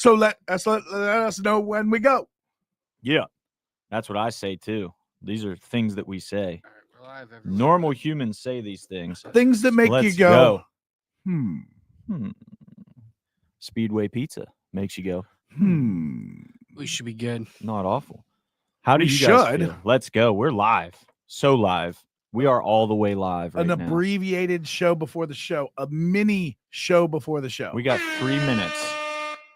So let us know when we go. Yeah, that's what I say too. These are things that we say. We're live, everyone. Normal humans say these things. Things that make Let's you go. Hmm. Speedway Pizza makes you go. We should be good. Not awful. How do We you guys should. feel? Let's go. We're live. So live. We are all the way live right An now. abbreviated show before the show. A mini show before the show. We got 3 minutes.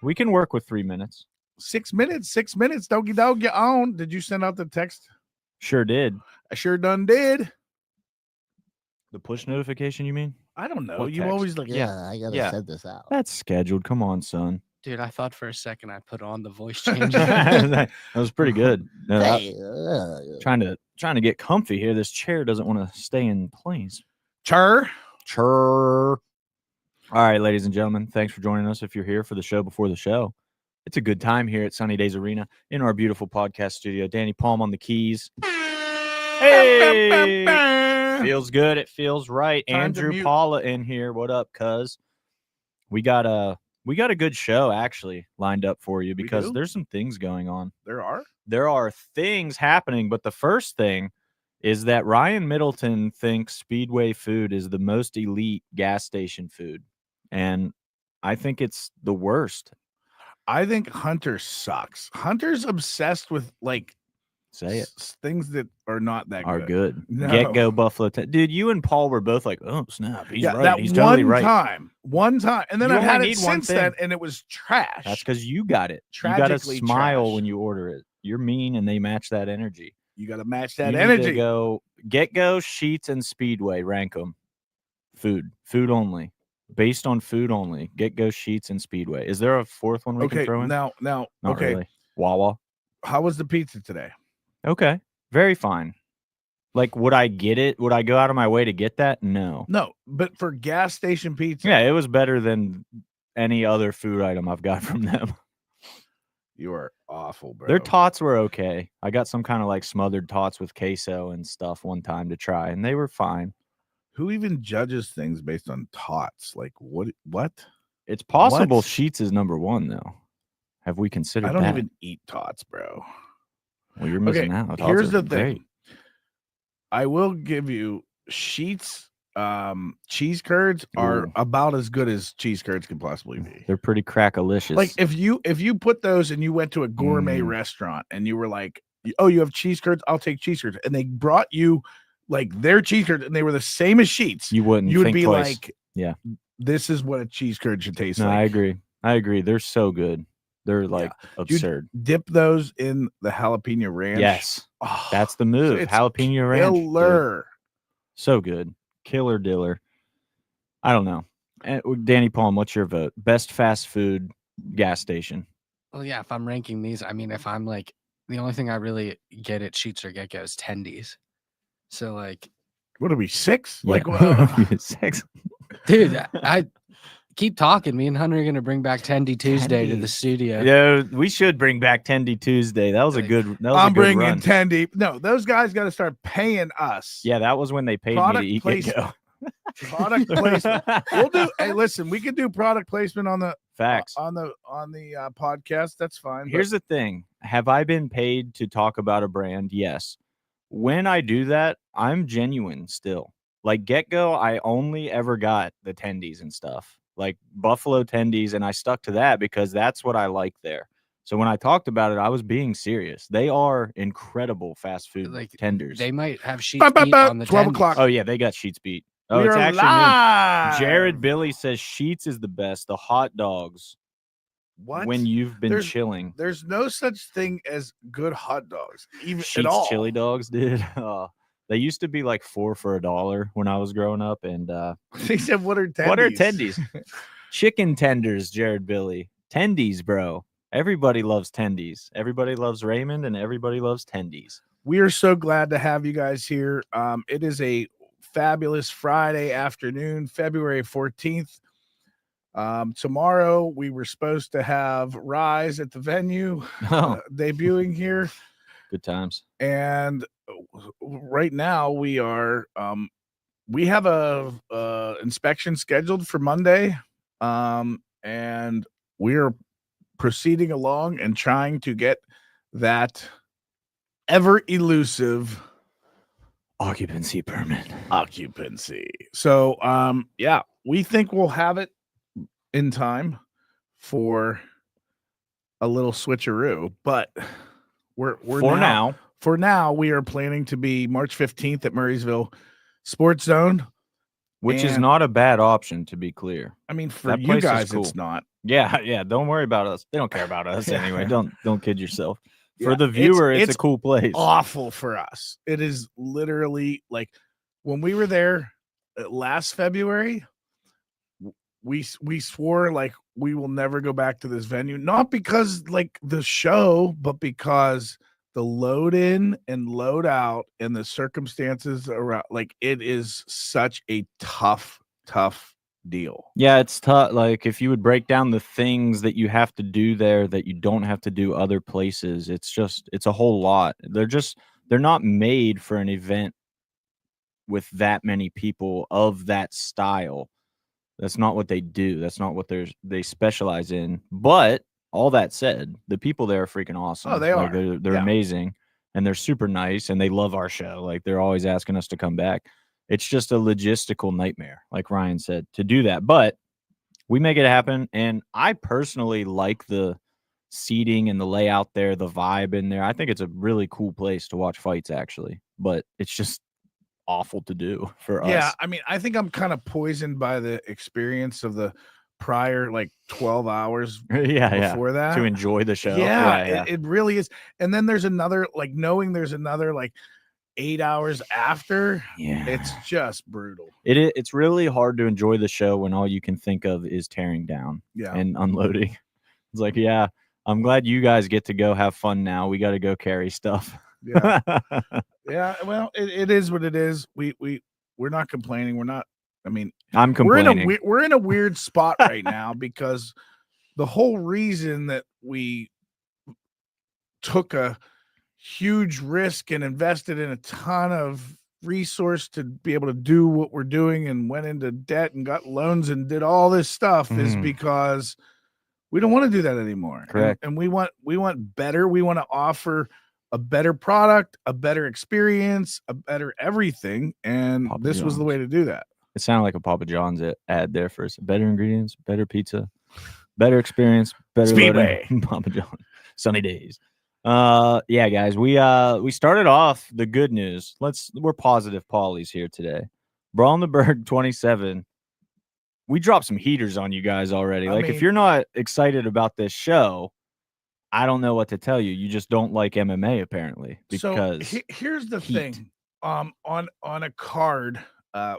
We can work with 3 minutes. 6 minutes. 6 minutes. Doggy dog, get on. Did you send out the text? Sure did. I sure done did. The push notification, you mean? I don't know. What You text? always like, Yeah, I gotta send this out. That's scheduled. Come on, son. Dude, I thought for a second I put on the voice changer. That was pretty good. No, Hey, trying to get comfy here. This chair doesn't want to stay in place. chur. All right, ladies and gentlemen, thanks for joining us. If you're here for the show before the show, it's a good time here at Sunny Days Arena in our beautiful podcast studio. Danny Palm on the keys. Hey, feels good. It feels right. Time to Andrew mute. Paula in here. What up, cuz? We got a good show actually lined up for you because do? there's some things going on. There are Things happening, but the first thing is that Ryan Middleton thinks Speedway food is the most elite gas station food. And I think it's the worst. I think Hunter sucks. Hunter's obsessed with like Say it. things that are not that Are good. No. Get go Buffalo. Dude, you and Paul were both like, oh, snap. He's Yeah, right. that He's one totally right. one time, and then You I've had only it need one since then, thing. and it was trash. That's because you got it. You got to Tragically smile trash. when you order it. You're mean, and they match that energy. You got to match that You need to energy. go Get Go, Sheets, and Speedway. Rank them. Food only. Based on food only. Get Go, Sheets, and Speedway. Is there a fourth one we can Okay, throw in? now, Not okay. really. Wawa. How was the pizza today? Okay. Very fine. Like, would I get it? Would I go out of my way to get that? No. No, but for gas station pizza, Yeah, it was better than any other food item I've got from them. you are awful, bro. Their tots were okay. I got some kind of like smothered tots with queso and stuff one time to try, and they were fine. Who even judges things based on tots? Like what? It's possible What? Sheets is number one, though. Have we considered I don't that? even eat tots, bro. Well, you're missing out. Tots Here's are the thing. great. I will give you Sheets. Cheese curds are Ooh. about as good as cheese curds can possibly be. They're pretty crackalicious. Like if you put those and you went to a gourmet restaurant and you were like, oh, you have cheese curds, I'll take cheese curds, and they brought you like their cheese curds and they were the same as Sheets, you wouldn't. you would think be twice. like, yeah, this is what a cheese curd should taste no, like. I agree. They're so good. They're like absurd. Dip those in the jalapeno ranch. Yes, Oh, that's the move. it's Jalapeno ranch. dude. killer. So good. Killer diller. I don't know. Danny Palm, what's your vote? Best fast food gas station. Well, yeah, if I'm ranking these, I mean, if I'm like, the only thing I really get at Sheets or Get Go is tendies. So, like, What are we, 6? Yeah. Like, well, 6. dude, I keep talking. Me and Hunter are going to bring back Tendy Tuesday to the studio. Yeah, we should bring back Tendy Tuesday. That was a good. That was I'm a good bringing run. Tendy. No, those guys got to start paying us. Yeah, that was when they paid Product me to eat Get Go. Product placement. We'll do. Hey, listen, we can do product placement on the Facts. on the podcast. That's fine. but Here's the thing. Have I been paid to talk about a brand? Yes. When I do that, I'm genuine still. Like Get Go, I only ever got the tendies and stuff, like buffalo tendies, and I stuck to that because that's what I like there. So when I talked about it, I was being serious. They are incredible fast food Like, tenders. They might have Sheets beat on the 12 tendies. o'clock. Oh yeah, they got Sheets beat. Oh, we it's are actually me. live. Jared Billy says Sheets is the best. The hot dogs What? when you've been chilling. There's no such thing as good hot dogs, even Sheets at all. chili dogs, dude. They used to be like $4 for $1 when I was growing up. And They said, "What are tendies?" what are tendies? Chicken tenders, Jared Billy. Tendies, bro. Everybody loves tendies. Everybody loves Raymond, and everybody loves tendies. We are so glad to have you guys here. It is a fabulous Friday afternoon, February 14th. Tomorrow we were supposed to have Rise at the venue debuting here. Good times. And right now we are we have a inspection scheduled for Monday. And we're proceeding along and trying to get that ever elusive occupancy permit. So yeah, we think we'll have it in time for a little switcheroo, but we're for now we are planning to be March 15th at Murraysville Sports Zone, which is not a bad option, to be clear. I mean, for you guys, cool. It's not. Yeah. Don't worry about us. They don't care about us anyway. Don't kid yourself. For the viewer, it's a cool place. Awful for us. It is literally like when we were there last February, we swore like we will never go back to this venue, not because like the show, but because the load in and load out and the circumstances around, like it is such a tough deal. Yeah, it's tough. Like if you would break down the things that you have to do there that you don't have to do other places, it's a whole lot. They're not made for an event with that many people of that style. That's not what they do. That's not what they specialize in. But all that said, the people there are freaking awesome. Oh, they are. They're amazing, and they're super nice, and they love our show. Like they're always asking us to come back. It's just a logistical nightmare, like Ryan said, to do that. But we make it happen, and I personally like the seating and the layout there, the vibe in there. I think it's a really cool place to watch fights, actually. But it's just awful to do for us. Yeah, I mean, I think I'm kind of poisoned by the experience of the prior like 12 hours before that to enjoy the show. It really is. And then there's another, like knowing there's another like 8 hours after. It's just brutal. It's really hard to enjoy the show when all you can think of is tearing down and unloading. It's like, I'm glad you guys get to go have fun now. We got to go carry stuff. Well, it is what it is. We're not complaining. We're not. I mean, I'm complaining. We're in a weird spot right now because the whole reason that we took a huge risk and invested in a ton of resource to be able to do what we're doing and went into debt and got loans and did all this stuff is because we don't want to do that anymore. Correct. And we want better. We want to offer a better product, a better experience, a better everything. And Papa this John's was the way to do that. It sounded like a Papa John's ad there for better ingredients, better pizza, better experience, better Speedway. Papa John, sunny days. Guys, we started off the good news. We're positive Paulies here today. Brawl in the Burgh 27. We dropped some heaters on you guys already. If you're not excited about this show, I don't know what to tell you. You just don't like MMA apparently. Because so here's the thing. On a card,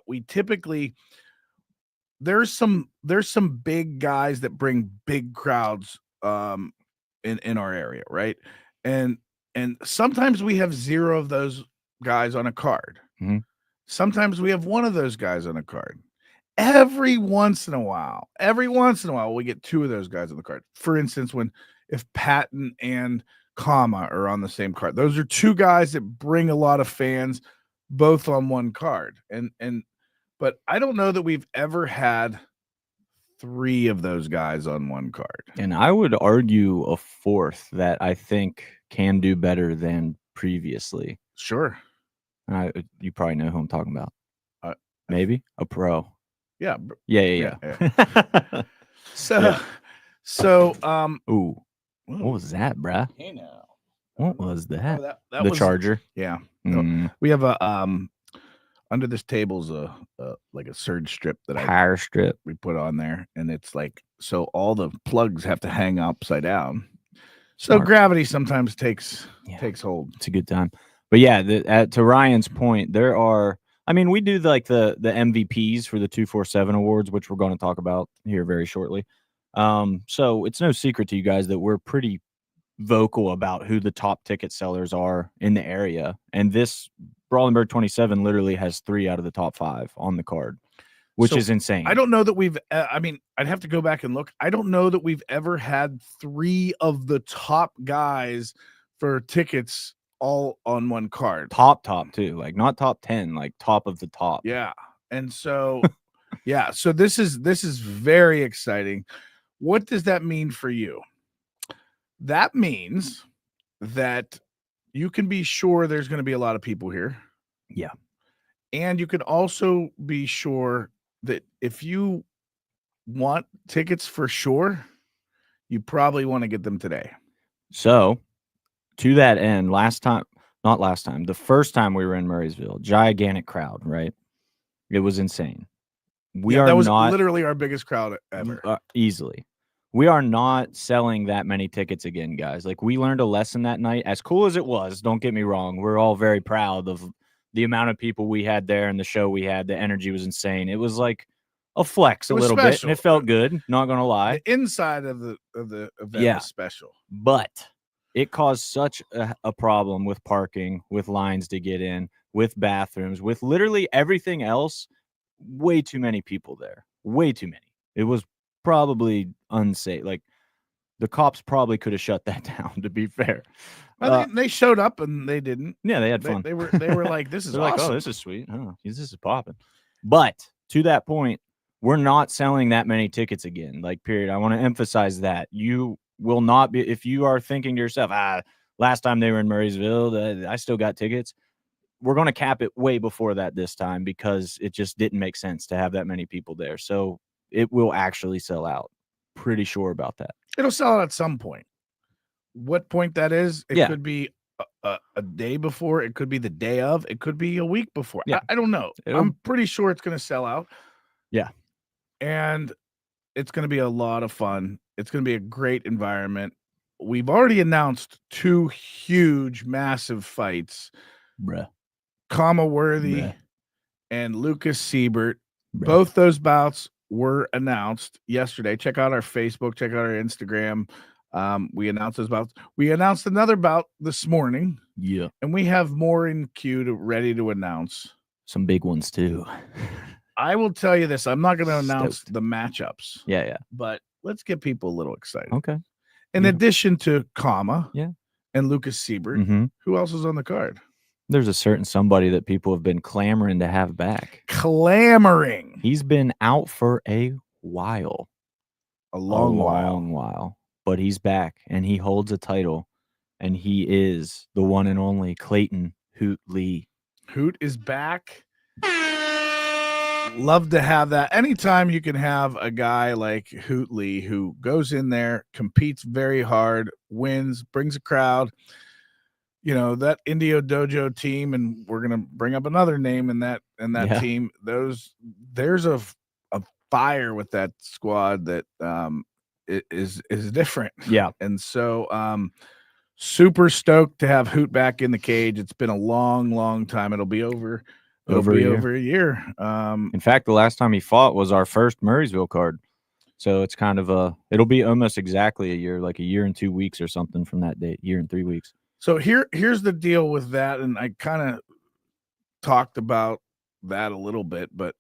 we typically there's some big guys that bring big crowds in our area, right? And sometimes we have 0 of those guys on a card. Mm-hmm. Sometimes we have 1 of those guys on a card. Every once in a while, we get 2 of those guys on the card. For instance, if Patton and Kama are on the same card, those are 2 guys that bring a lot of fans, both on one card. But I don't know that we've ever had 3 of those guys on one card. And I would argue a 4th that I think can do better than previously. Sure. You probably know who I'm talking about. Maybe a pro. Yeah. So, ooh, what was that, bruh? Hey now. What was that? That the was, charger. Yeah. We have a under this table's like a surge strip that power strip we put on there, and it's like so all the plugs have to hang upside down. So gravity sometimes takes hold. It's a good time. But yeah, to Ryan's point, there are. I mean, we do like the MVPs for the 247 awards, which we're going to talk about here very shortly. So it's no secret to you guys that we're pretty vocal about who the top ticket sellers are in the area. And this Brawl in the Burgh 27 literally has 3 out of the top 5 on the card, which is insane. I don't know that we've, I'd have to go back and look. I don't know that we've ever had 3 of the top guys for tickets all on one card. Top too, like not top 10, like top of the top. Yeah. And so, so this is very exciting. What does that mean for you? That means that you can be sure there's going to be a lot of people here. Yeah. And you can also be sure that if you want tickets for sure, you probably want to get them today. So, to that end, the first time we were in Murraysville, gigantic crowd, right? It was insane. That was literally our biggest crowd ever. Easily. We are not selling that many tickets again, guys. Like, we learned a lesson that night. As cool as it was, don't get me wrong, we're all very proud of the amount of people we had there and the show we had. The energy was insane. It was like a flex a little bit, and it felt good. Not gonna lie. The inside of the event was special, but it caused such a problem with parking, with lines to get in, with bathrooms, with literally everything else. Way too many people there. Way too many. It was probably unsafe. Like, the cops probably could have shut that down, to be fair. They showed up and they didn't. Yeah, they had fun. They were like, this is awesome. Like, oh, this is sweet. Oh, this is popping. But to that point, we're not selling that many tickets again. Like, period. I want to emphasize that. You will not be, if you are thinking to yourself, last time they were in Murraysville, I still got tickets. We're going to cap it way before that this time because it just didn't make sense to have that many people there. So it will actually sell out. Pretty sure about that. It'll sell out at some point. What point that is, it could be a day before. It could be the day of. It could be a week before. Yeah. I don't know. I'm pretty sure it's going to sell out. Yeah. And it's going to be a lot of fun. It's going to be a great environment. We've already announced 2 huge, massive fights. Bruh. Comma Worthy and Lucas Siebert. Both those bouts were announced yesterday. Check out our Facebook. Check out our Instagram. We announced those bouts. We announced another bout this morning. Yeah. And we have more in queue ready to announce. Some big ones, too. I will tell you this. I'm not going to announce the matchups. Yeah. But let's get people a little excited. Okay. In addition to Comma and Lucas Siebert, who else is on the card? There's a certain somebody that people have been clamoring to have back. Clamoring. He's been out for a while. A long while. But he's back, and he holds a title, and he is the one and only Clayton Hoot Lee. Hoot is back. Love to have that. Anytime you can have a guy like Hoot Lee who goes in there, competes very hard, wins, brings a crowd. You know, that Indio Dojo team, and we're gonna bring up another name in that team. There's a fire with that squad that is different. Yeah. And so super stoked to have Hoot back in the cage. It's been a long time. It'll be over a year. In fact, the last time he fought was our first Murraysville card. So it's kind of it'll be almost exactly a year, like a year and 2 weeks or something from that date, year and 3 weeks. So here's the deal with that, and I kind of talked about that a little bit, but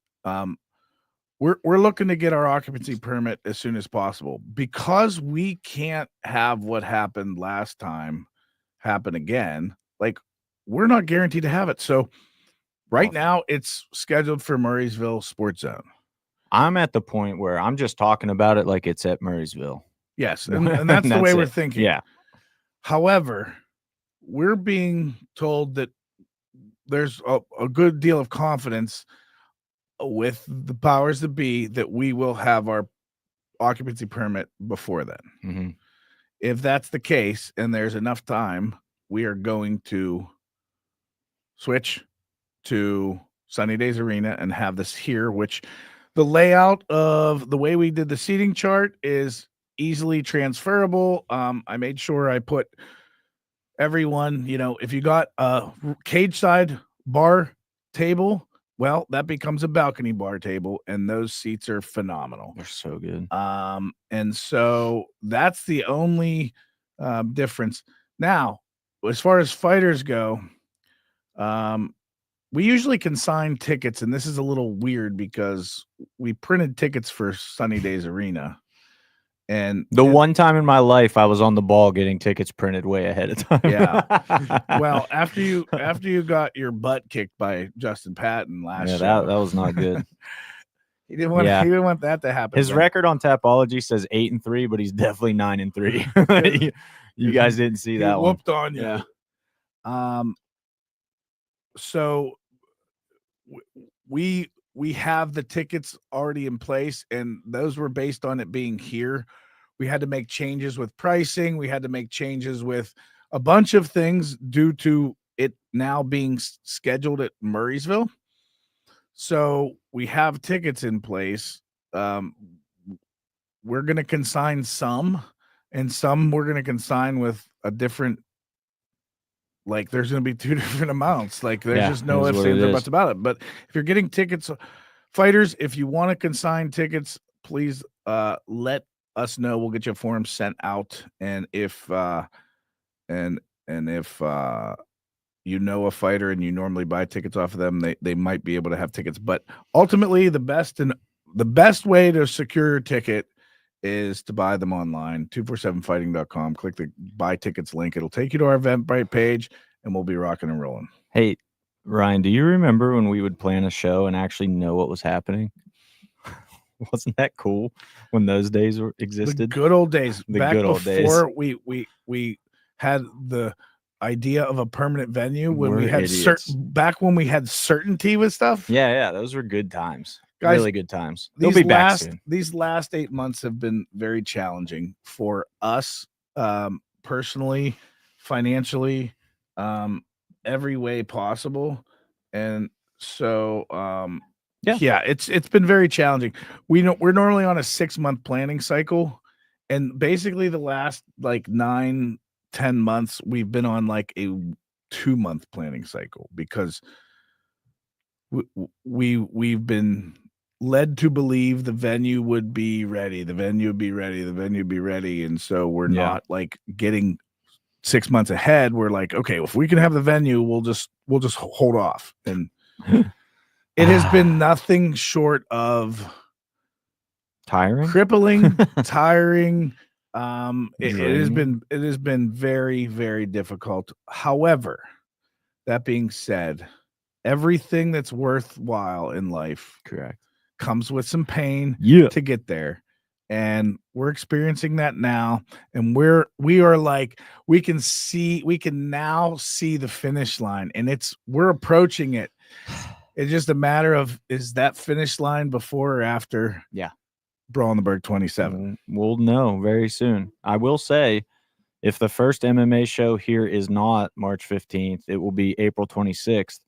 we're looking to get our occupancy permit as soon as possible because we can't have what happened last time happen again. Like, we're not guaranteed to have it. So right now it's scheduled for Murraysville Sports Zone. I'm at the point where I'm just talking about it like it's at Murraysville. Yes, and that's the way we're thinking. Yeah. However, we're being told that there's a good deal of confidence with the powers that be that we will have our occupancy permit before then. Mm-hmm. If that's the case and there's enough time, we are going to switch to Sunny Days Arena and have this here, which the layout of the way we did the seating chart is easily transferable. I made sure I put everyone, if you got a cage side bar table, well, that becomes a balcony bar table, and those seats are phenomenal. They're so good. And so that's the only difference. Now, as far as fighters go, we usually consign tickets, and this is a little weird because we printed tickets for Sunny Days Arena. And one time in my life I was on the ball getting tickets printed way ahead of time. Yeah. Well, after you got your butt kicked by Justin Patton last year. That was not good. He didn't want that to happen. His record on Tapology says 8-3, but he's definitely 9-3. You guys didn't see He that one. whooped on you. Yeah. So we have the tickets already in place, and those were based on it being here. We had to make changes with pricing. We had to make changes with a bunch of things due to it now being scheduled at Murraysville. So we have tickets in place. We're going to consign some, and some we're going to consign with a different, like there's going to be 2 different amounts. Like there's just no ifs, ands, or buts about it. But if you're getting tickets, fighters, if you want to consign tickets, please let us know. We'll get you a form sent out. And if if you know a fighter and you normally buy tickets off of them, they might be able to have tickets. But ultimately, the best way to secure your ticket is to buy them online, 247fighting.com. Click the buy tickets link. It'll take you to our Eventbrite page, and we'll be rocking and rolling. Hey, Ryan, do you remember when we would plan a show and actually know what was happening? Wasn't that cool when those days existed? The good old days. The good old days. Before we had the idea of a permanent venue, when we had back when we had certainty with stuff. Yeah, those were good times. Guys, really good times. They'll be back soon. These last 8 months have been very challenging for us, personally, financially, every way possible. And so yeah, it's been very challenging. We're normally on a 6-month planning cycle, and basically the last like 9-10 months we've been on like a 2-month planning cycle, because we've been led to believe the venue would be ready, and so we're not like getting 6 months ahead. We're like, okay, if we can have the venue, we'll just hold off. And it has been nothing short of crippling, tiring. It has been very, very difficult. However, that being said, everything that's worthwhile in life comes with some pain to get there. And we're experiencing that now. And we are like, we can now see the finish line, and we're approaching it. It's just a matter of, is that finish line before or after? Yeah. Brawl on the Burgh 27. We'll know very soon. I will say, if the first MMA show here is not March 15th, it will be April 26th.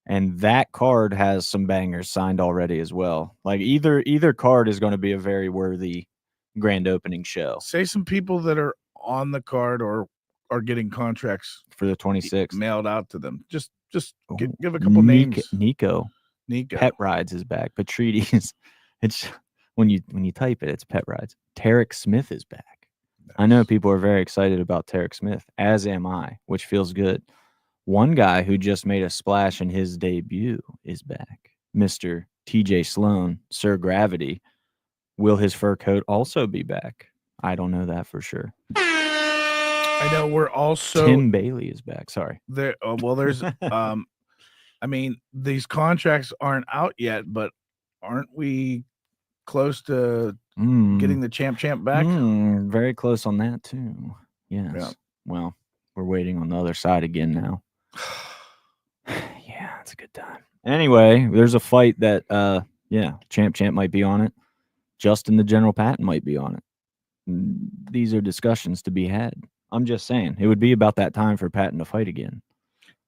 And that card has some bangers signed already as well. Like either card is going to be a very worthy grand opening show. Say some people that are on the card or are getting contracts for the 26th mailed out to them. Just give a couple names. Nico. Pet Rides is back. Patrides. It's when you type it, it's Pet Rides. Tarek Smith is back. Nice. I know people are very excited about Tarek Smith, as am I, which feels good. One guy who just made a splash in his debut is back. Mr. TJ Sloan, Sir Gravity. Will his fur coat also be back? I don't know that for sure. I know we're also... Tim Bailey is back. Sorry. There's... I mean, these contracts aren't out yet, but aren't we close to getting the champ back? Very close on that, too. Yes. Yeah. Well, we're waiting on the other side again now. Yeah, it's a good time. Anyway, there's a fight that champ might be on it. Justin the General Patton might be on it. These are discussions to be had. I'm just saying, it would be about that time for Patton to fight again.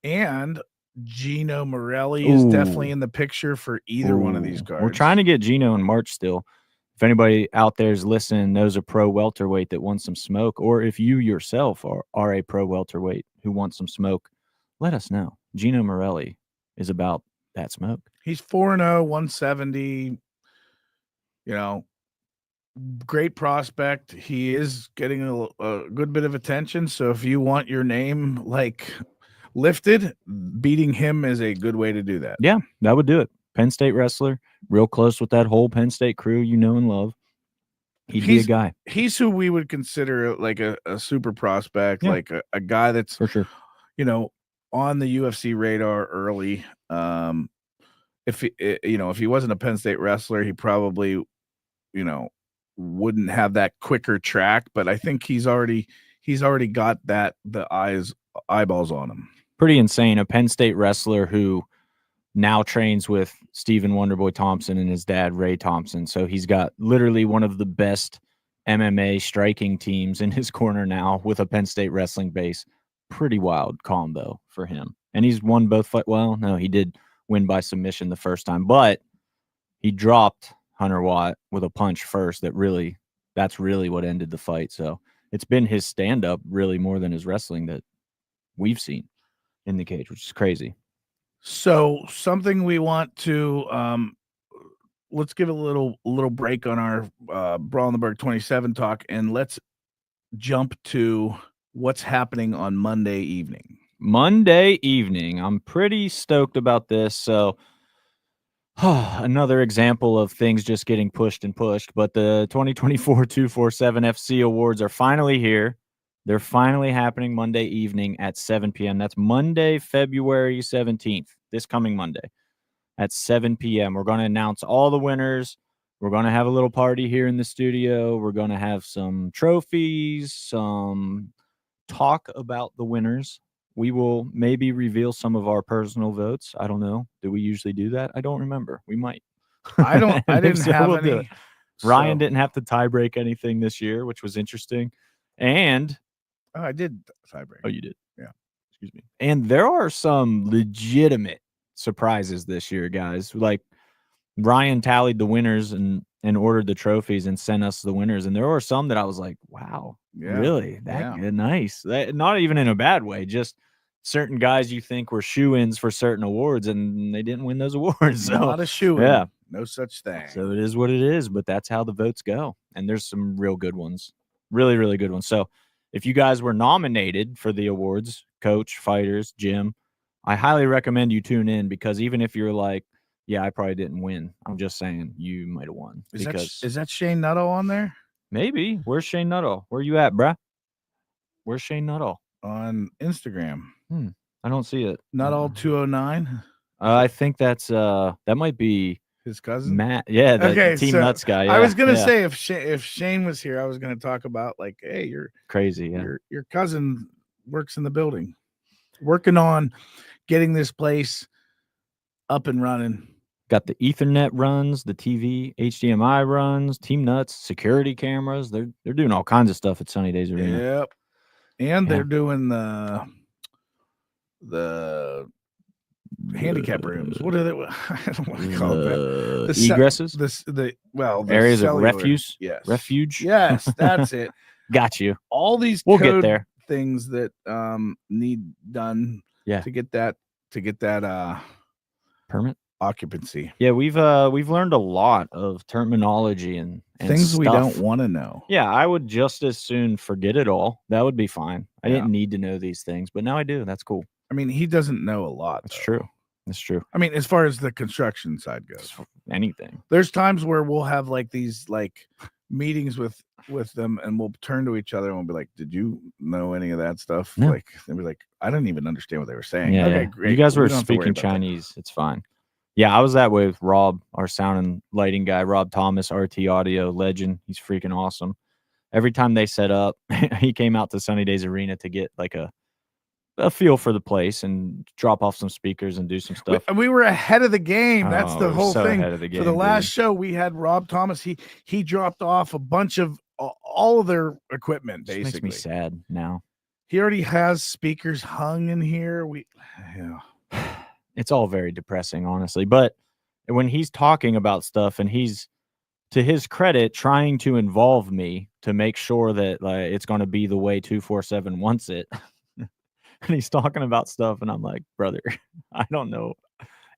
And Gino Morelli is definitely in the picture for either one of these cards. We're trying to get Gino in March still. If anybody out there is listening, knows a pro welterweight that wants some smoke, or if you yourself are a pro welterweight who wants some smoke, let us know. Gino Morelli is about that smoke. He's 4-0, 170. Great prospect. He is getting a good bit of attention. So if you want your name lifted, beating him is a good way to do that. Yeah, that would do it. Penn State wrestler, real close with that whole Penn State crew you know and love. He'd be a guy. He's who we would consider like a super prospect, like a guy that's for sure, on the UFC radar early. If he wasn't a Penn State wrestler, he probably, wouldn't have that quicker track. But I think he's he's already got the eyeballs on him. Pretty insane. A Penn State wrestler who now trains with Stephen Wonderboy Thompson and his dad, Ray Thompson. So he's got literally one of the best MMA striking teams in his corner now with a Penn State wrestling base. Pretty wild combo for him. And he's won both fights. Well, no, he did win by submission the first time, but he dropped Hunter Watt with a punch first. That's really what ended the fight. So it's been his stand-up really more than his wrestling that we've seen in the cage, which is crazy. So something we want to let's give a little break on our Brawl in the Burgh 27 talk, and let's jump to what's happening on Monday evening. Monday evening. I'm pretty stoked about this. So another example of things just getting pushed and pushed, but the 2024 247 FC Awards are finally here. They're finally happening Monday evening at 7 p.m. That's Monday, February 17th, this coming Monday at 7 p.m. We're going to announce all the winners. We're going to have a little party here in the studio. We're going to have some trophies, some talk about the winners. We will maybe reveal some of our personal votes. I don't know. Do we usually do that? I don't remember. We might. I didn't have any. Ryan didn't have to tie break anything this year, which was interesting. And I did tie break. Oh, you did? Yeah. Excuse me. And there are some legitimate surprises this year, guys. Like Ryan tallied the winners and ordered the trophies and sent us the winners. And there were some that I was like, wow, really? That good? Nice. Not even in a bad way, just certain guys you think were shoo-ins for certain awards and they didn't win those awards. So, not a shoo-in. Yeah. No such thing. So it is what it is, but that's how the votes go. And there's some real good ones. Really, really good ones. So if you guys were nominated for the awards, coach, fighters, gym, I highly recommend you tune in, because even if you're like, yeah, I probably didn't win, I'm just saying you might have won. Is that Shane Nuttall on there? Maybe. Where's Shane Nuttall? Where you at, bruh? Where's Shane Nuttall? On Instagram. I don't see it. Nuttall 209. I think that's that might be his cousin, Matt. Yeah, the Team Nuts guy. Yeah, I was gonna say if Shane was here, I was gonna talk about like, hey, you're crazy. Yeah, your cousin works in the building, working on getting this place up and running. Got the Ethernet runs, the TV, HDMI runs, Team Nuts, security cameras. They're doing all kinds of stuff at Sunny Days Arena. Yep, and they're doing the handicap rooms. What are they? I don't want to call it that. Egresses. The areas of refuse. Yes, refuge. Yes, that's it. Got you. All these we'll get there. Things that need done. Yeah. To get that permit occupancy. Yeah, we've learned a lot of terminology and things stuff we don't want to know. Yeah, I would just as soon forget it all. That would be fine. I didn't need to know these things, but now I do. That's cool. I mean, he doesn't know a lot. That's true. That's true. I mean, as far as the construction side goes, anything. There's times where we'll have like these like meetings with them, and we'll turn to each other and we'll be like, "Did you know any of that stuff?" No. Like they'll be like, "I didn't even understand what they were saying." Yeah, okay, yeah. great. You guys were speaking Chinese. It's fine. Yeah, I was that way with Rob, our sound and lighting guy, Rob Thomas, RT Audio legend. He's freaking awesome. Every time they set up, he came out to Sunny Days Arena to get like a feel for the place and drop off some speakers and do some stuff. We were ahead of the game. That's the whole thing. Ahead of the game, for the last show, we had Rob Thomas. He dropped off a bunch of all of their equipment. Basically, makes me sad now. He already has speakers hung in here. It's all very depressing, honestly. But when he's talking about stuff and he's, to his credit, trying to involve me to make sure that like it's going to be the way 247 wants it. And he's talking about stuff, and I'm like, brother, I don't know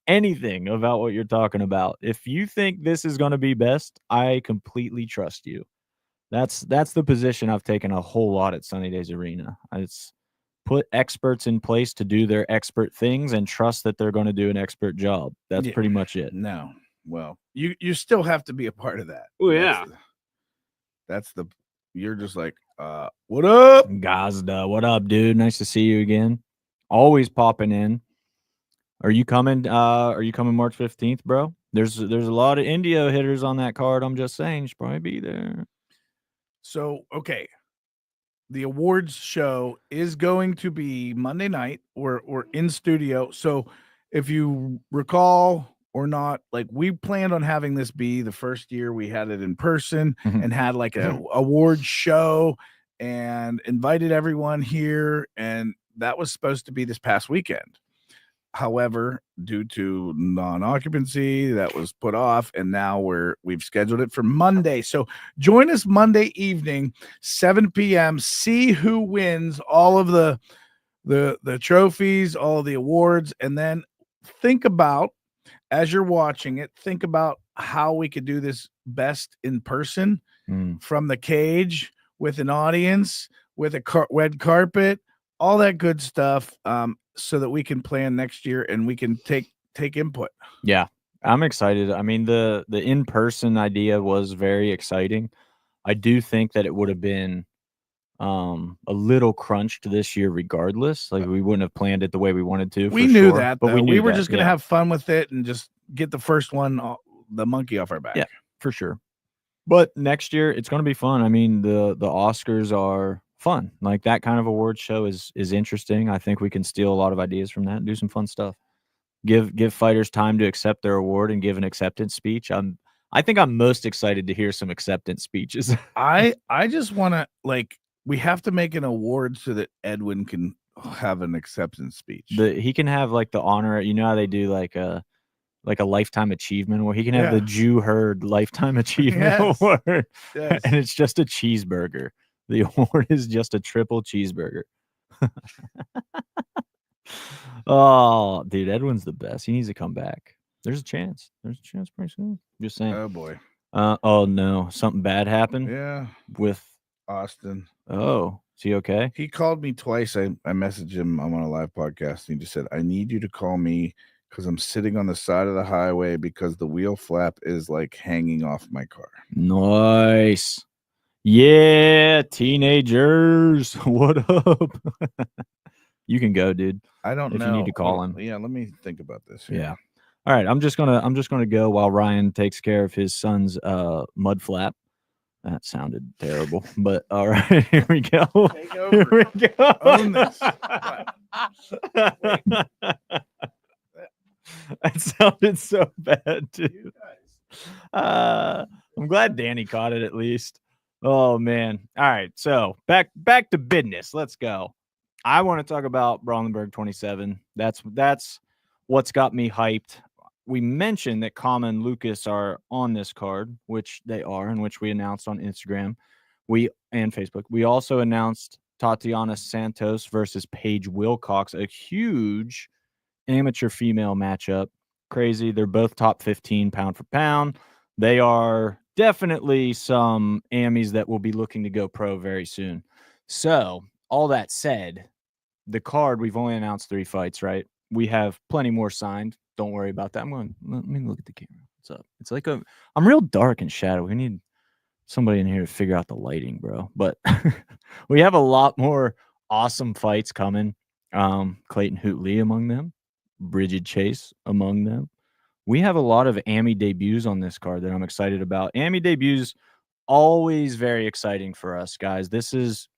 anything about what you're talking about. If you think this is going to be best, I completely trust you. That's the position I've taken a whole lot at Sunny Days Arena. It's put experts in place to do their expert things and trust that they're going to do an expert job. That's pretty much it. No. Well, you still have to be a part of that. Oh, yeah. You're just like, what up? Gazda, what up, dude? Nice to see you again. Always popping in. Are you coming March 15th, bro? There's a lot of Indio hitters on that card. I'm just saying, you should probably be there. So, okay. the awards show is going to be Monday night. We're in studio. So if you recall or not, like we planned on having this be the first year we had it in person and had like a award show and invited everyone here. And that was supposed to be this past weekend. However, due to non-occupancy, that was put off, and now we've scheduled it for Monday. So join us Monday evening, 7 p.m. See who wins all of the trophies, all of the awards, and then think about, as you're watching it, think about how we could do this best in person from the cage with an audience, with a red carpet, all that good stuff. So that we can plan next year and we can take input. Yeah, I'm excited. I mean, the in-person idea was very exciting. I do think that it would have been a little crunched this year regardless. Like we wouldn't have planned it the way we wanted to. We knew sure, that, but though. We were that, just going to have fun with it and just get the first one, the monkey off our back. Yeah, for sure. But next year it's going to be fun. I mean, the Oscars are fun. Like that kind of award show is interesting. I think we can steal a lot of ideas from that and do some fun stuff. Give fighters time to accept their award and give an acceptance speech. I think I'm most excited to hear some acceptance speeches. I just want to, like, we have to make an award so that Edwin can have an acceptance speech. He can have like the honor. You know how they do like a lifetime achievement where he can have the Jew Herd lifetime achievement award, and it's just a cheeseburger. The award is just a triple cheeseburger. Oh, dude, Edwin's the best. He needs to come back. There's a chance. There's a chance pretty soon. Just saying. Oh boy. Oh no, something bad happened. Yeah. With Austin. Oh, is he okay? He called me twice. I messaged him. I'm on a live podcast, and he just said, "I need you to call me because I'm sitting on the side of the highway because the wheel flap is like hanging off my car." Nice. Yeah, teenagers. What up? You can go, dude. I don't know. If you need to call him. Yeah, let me think about this. Yeah. All right. I'm just gonna go while Ryan takes care of his son's mud flap. That sounded terrible, but all right, here we go. Take over. Here we go. Own this. That sounded so bad, dude. I'm glad Danny caught it at least. Oh man. All right. So back to business. Let's go. I want to talk about Brawl Burgh 27. That's what's got me hyped. We mentioned that Kama and Lucas are on this card, which they are, and which we announced on Instagram and Facebook. We also announced Tatiana Santos versus Paige Wilcox, a huge amateur female matchup. Crazy. They're both top 15 pound for pound. They are definitely some Ammies that will be looking to go pro very soon. So, all that said, the card, we've only announced 3 fights, right? We have plenty more signed. Don't worry about that. Let me look at the camera. What's up? It's like I'm real dark and shadowy. We need somebody in here to figure out the lighting, bro. But we have a lot more awesome fights coming. Clayton Hootley among them. Bridget Chase among them. We have a lot of Ammy debuts on this card that I'm excited about. Ammy debuts, always very exciting for us, guys. This is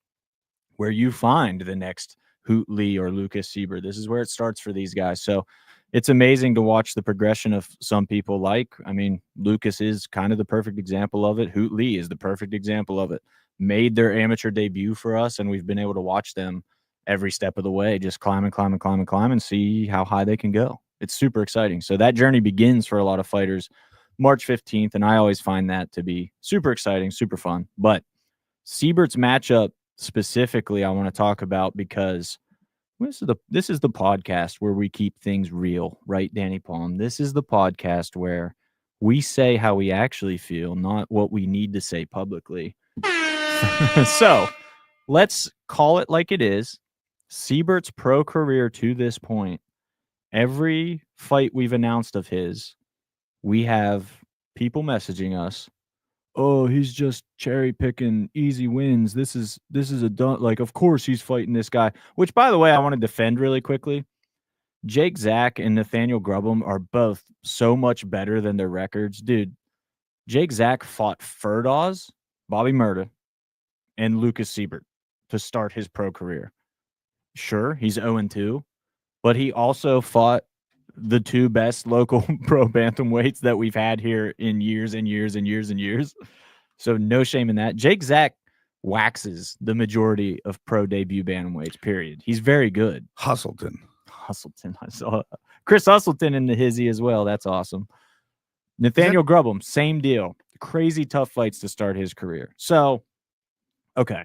where you find the next Hootley or Lucas Sieber. This is where it starts for these guys. So it's amazing to watch the progression of some people. I mean, Lucas is kind of the perfect example of it. Hootley is the perfect example of it. Made their amateur debut for us, and we've been able to watch them every step of the way, just climb and see how high they can go. It's super exciting. So that journey begins for a lot of fighters March 15th, and I always find that to be super exciting, super fun. But Siebert's matchup specifically I want to talk about because this is the podcast where we keep things real, right, Danny Palm? This is the podcast where we say how we actually feel, not what we need to say publicly. So let's call it like it is. Siebert's pro career to this point, every fight we've announced of his, we have people messaging us, oh, he's just cherry picking easy wins. This is a done, like, of course he's fighting this guy, which, by the way, I want to defend really quickly. Jake Zach and Nathaniel Grubham are both so much better than their records. Dude, Jake Zach fought Ferdoz, Bobby Murda, and Lucas Siebert. to start his pro career. Sure, he's 0-2, but he also fought the two best local pro bantamweights that we've had here in years and years and years and years. So no shame in that. Jake Zach waxes the majority of pro debut bantamweights, period. He's very good. Hustleton. I saw Chris Hustleton in the hizzy as well. That's awesome. Nathaniel Grubham, same deal. Crazy tough fights to start his career. So, okay.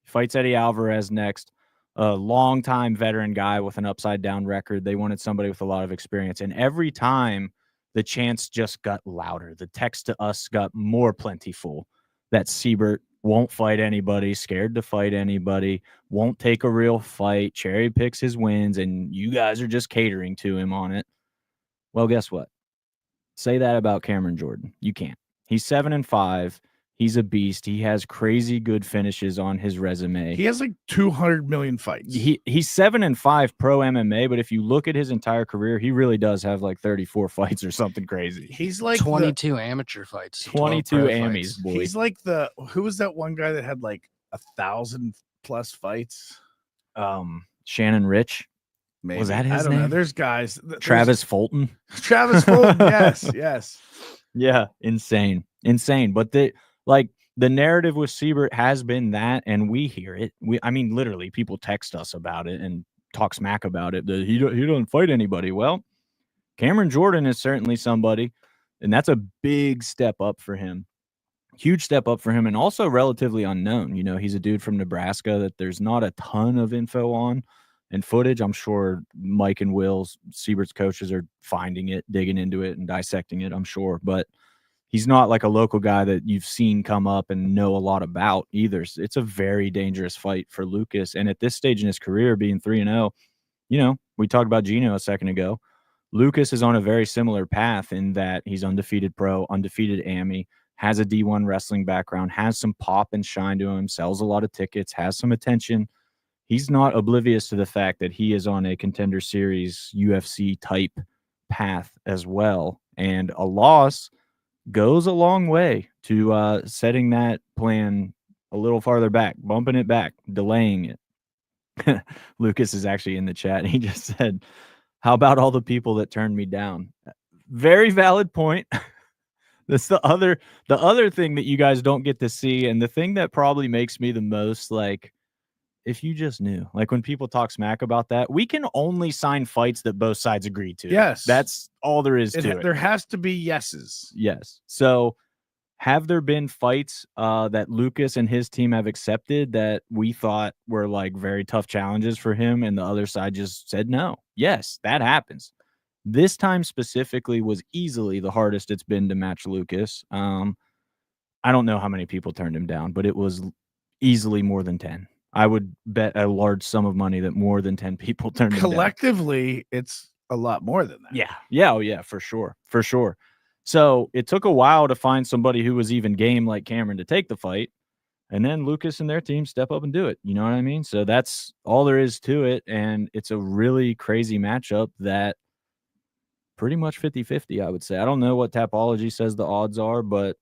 Fights Eddie Alvarez next. A long-time veteran guy with an upside-down record. They wanted somebody with a lot of experience. And every time, the chants just got louder. The text to us got more plentiful that Siebert won't fight anybody, scared to fight anybody, won't take a real fight, cherry picks his wins, and you guys are just catering to him on it. Well, guess what? Say that about Cameron Jordan. You can't. He's 7-5. He's a beast. He has crazy good finishes on his resume. He has like 200 million fights. He's 7-5 pro MMA, but if you look at his entire career, he really does have like 34 fights or something crazy. He's like 22 amateur fights. 22 Amis, boy. He's like who was that one guy that had like 1,000+ fights? Shannon Rich. Maybe. Was that his I don't name? know. There's guys. Travis Fulton. Travis Fulton. Yes. Yeah, insane. But the narrative with Siebert has been that, and we hear it. I mean, literally, people text us about it and talk smack about it. That he doesn't fight anybody. Well, Cameron Jordan is certainly somebody, and that's a big step up for him. Huge step up for him, and also relatively unknown. You know, he's a dude from Nebraska that there's not a ton of info on and footage. I'm sure Mike and Will, Siebert's coaches, are finding it, digging into it, and dissecting it, I'm sure. But he's not like a local guy that you've seen come up and know a lot about either. So it's a very dangerous fight for Lucas. And at this stage in his career, being 3-0, you know, we talked about Gino a second ago. Lucas is on a very similar path in that he's undefeated pro, undefeated AMI, has a D1 wrestling background, has some pop and shine to him, sells a lot of tickets, has some attention. He's not oblivious to the fact that he is on a Contender Series UFC type path as well. And a loss goes a long way to setting that plan a little farther back, bumping it back, delaying it. Lucas is actually in the chat. He just said, how about all the people that turned me down? Very valid point. That's the other thing that you guys don't get to see. And the thing that probably makes me the most like, if you just knew, like when people talk smack about that, we can only sign fights that both sides agree to. Yes. That's all there is to it. There has to be yeses. Yes. So have there been fights that Lucas and his team have accepted that we thought were like very tough challenges for him and the other side just said no? Yes, that happens. This time specifically was easily the hardest it's been to match Lucas. I don't know how many people turned him down, but it was easily more than 10. I would bet a large sum of money that more than 10 people turned him down. Collectively, it's a lot more than that. Yeah. Oh, yeah, for sure. So it took a while to find somebody who was even game like Cameron to take the fight. And then Lucas and their team step up and do it. You know what I mean? So that's all there is to it. And it's a really crazy matchup that pretty much 50-50, I would say. I don't know what Tapology says the odds are, but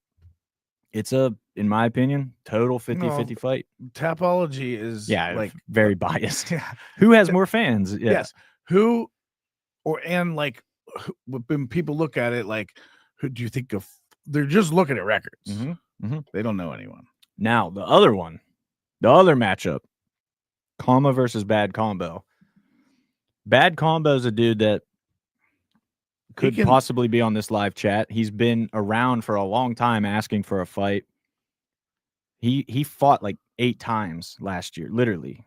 it's in my opinion, total 50-50 fight. Tapology is like very biased. Yeah. Who has more fans? Yes. When people look at it, like, who do you think of? They're just looking at records. Mm-hmm. They don't know anyone. Now, the other matchup, Comma versus Bad Combo. Bad Combo is a dude that could possibly be on this live chat. He's been around for a long time asking for a fight. He fought like 8 times last year, literally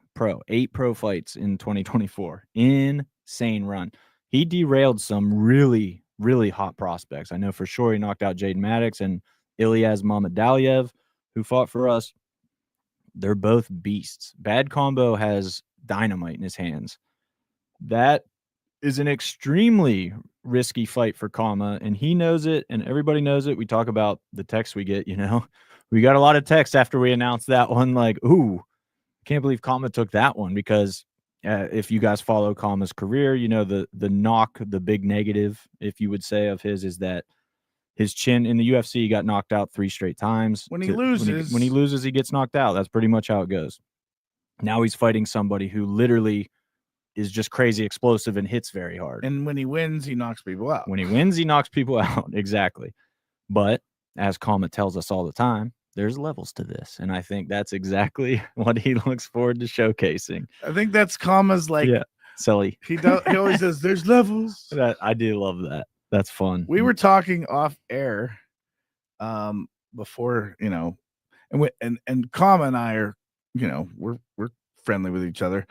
8 pro fights in 2024. Insane run. He derailed some really, really hot prospects. I know for sure he knocked out Jaden Maddox and Ilyas Mamadaliev, who fought for us. They're both beasts. Bad Combo has dynamite in his hands. That is an extremely risky fight for Comma, and he knows it, and everybody knows it. We talk about the texts we get, you know. We got a lot of texts after we announced that one, like, ooh, can't believe Comma took that one, because if you guys follow Comma's career, you know the knock, the big negative, if you would say, of his is that his chin in the UFC, he got knocked out 3 straight times. When he loses, he gets knocked out. That's pretty much how it goes. Now he's fighting somebody who literally is just crazy explosive and hits very hard. And when he wins, he knocks people out. When he wins, he knocks people out. Exactly. But as Comet tells us all the time, there's levels to this. And I think that's exactly what he looks forward to showcasing. I think that's Kama's like, silly. He always says there's levels. I do love that. That's fun. We were talking off air before, and Kama and I are, we're friendly with each other.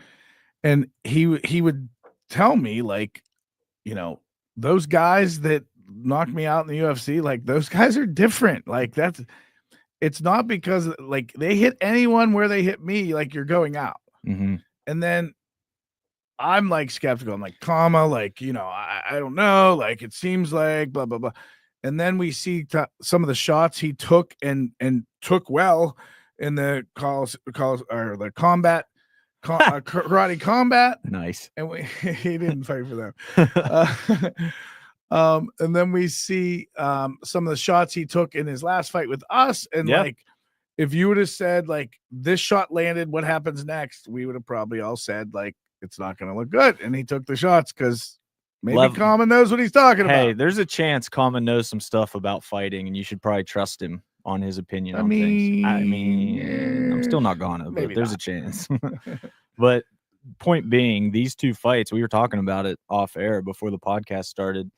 And he would tell me, like, those guys that knocked me out in the UFC, like, those guys are different. Like, it's not because, like, they hit anyone where they hit me, like, you're going out. Mm-hmm. And then I'm like skeptical. I'm like, Kama, like, I don't know. Like, it seems like blah, blah, blah. And then we see some of the shots he took and took well in the calls or the combat. Karate combat. Nice. And he didn't fight for them. And then we see some of the shots he took in his last fight with us. And like, if you would have said, like, this shot landed, what happens next? We would have probably all said, like, it's not going to look good. And he took the shots because maybe Kama knows what he's talking about. Hey, there's a chance Kama knows some stuff about fighting, and you should probably trust him on his opinion on things. I mean, I'm still not gonna, but there's a chance. But point being, these two fights, we were talking about it off air before the podcast started.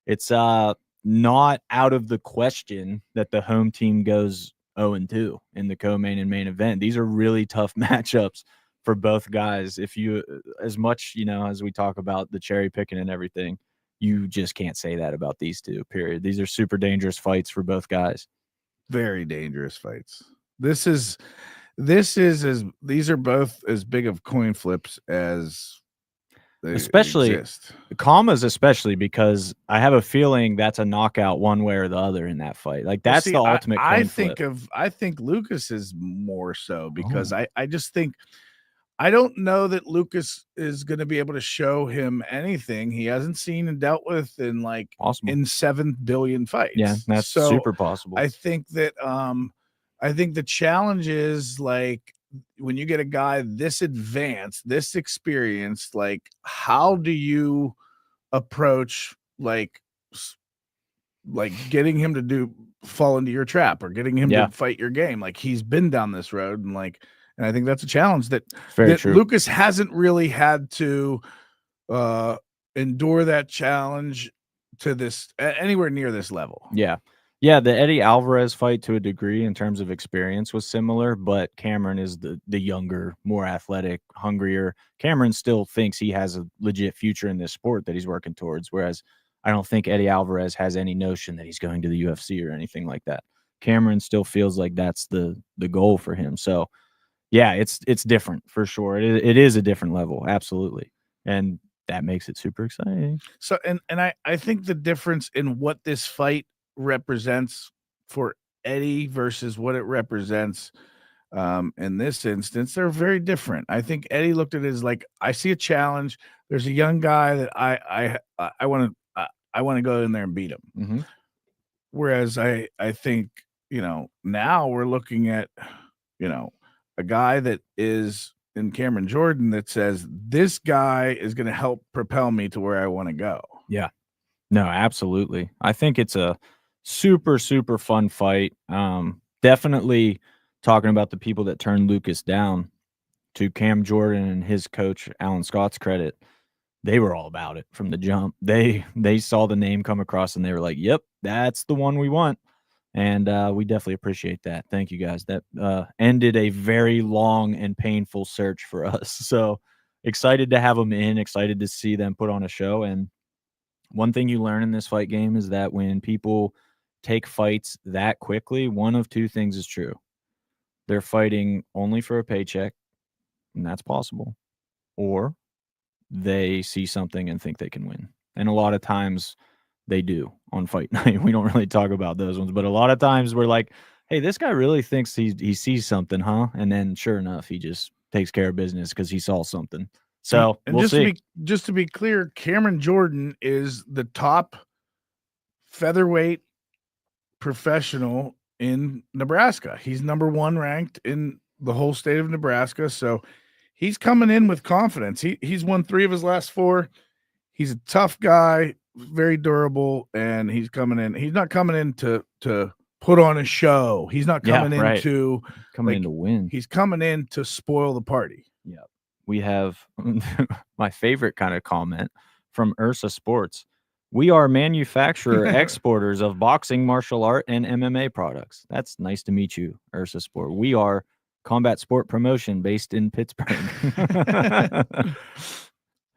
It's not out of the question that the home team goes 0-2 in the co-main and main event. These are really tough matchups for both guys. If you, as much, as we talk about the cherry picking and everything, you just can't say that about these two, period. These are super dangerous fights for both guys. Very dangerous fights. These are both as big of coin flips as they exist. Kama's especially, because I have a feeling that's a knockout one way or the other in that fight. Like, that's the ultimate coin flip. I think Lucas is more so, because I just think, I don't know that Lucas is going to be able to show him anything he hasn't seen and dealt with in in 7 billion fights. Yeah, that's super possible. I think that I think the challenge is, like, when you get a guy this advanced, this experienced, like, how do you approach like getting him to fall into your trap or getting him to fight your game? Like, he's been down this road, and I think that's a challenge that Lucas hasn't really had to endure that challenge to this anywhere near this level. Yeah. Yeah, the Eddie Alvarez fight to a degree in terms of experience was similar, but Cameron is the younger, more athletic, hungrier. Cameron still thinks he has a legit future in this sport that he's working towards, whereas I don't think Eddie Alvarez has any notion that he's going to the UFC or anything like that. Cameron still feels like that's the goal for him. So, yeah, it's different for sure. It is a different level, absolutely, and that makes it super exciting. So, and I think the difference in what this fight represents for Eddie versus what it represents in this instance, they're very different. I think Eddie looked at it as like, I see a challenge. There's a young guy that I want to go in there and beat him. Mm-hmm. Whereas I think, now we're looking at, a guy that is in Cameron Jordan that says, this guy is going to help propel me to where I want to go. Yeah. No, absolutely. I think it's a super, super fun fight. Definitely talking about the people that turned Lucas down, to Cam Jordan and his coach, Alan Scott's credit, they were all about it from the jump. They saw the name come across and they were like, yep, that's the one we want. And we definitely appreciate that. Thank you, guys. That ended a very long and painful search for us. So excited to have them in, excited to see them put on a show. And one thing you learn in this fight game is that when people take fights that quickly, one of two things is true. They're fighting only for a paycheck, and that's possible. Or they see something and think they can win. And a lot of times they do on fight night. We don't really talk about those ones, but a lot of times we're like, hey, this guy really thinks he sees something, huh? And then sure enough, he just takes care of business because he saw something. So we'll see. Just to be clear, Cameron Jordan is the top featherweight professional in Nebraska. He's number 1 ranked in the whole state of Nebraska. So he's coming in with confidence. He's won 3 of his last 4. He's a tough guy, very durable, and he's coming in. He's not coming in to put on a show. He's not coming in to in to win. He's coming in to spoil the party. Yeah. We have my favorite kind of comment from Ursa Sports. We are manufacturer exporters of boxing, martial art, and MMA products. That's nice to meet you, Ursa Sport. We are combat sport promotion based in Pittsburgh.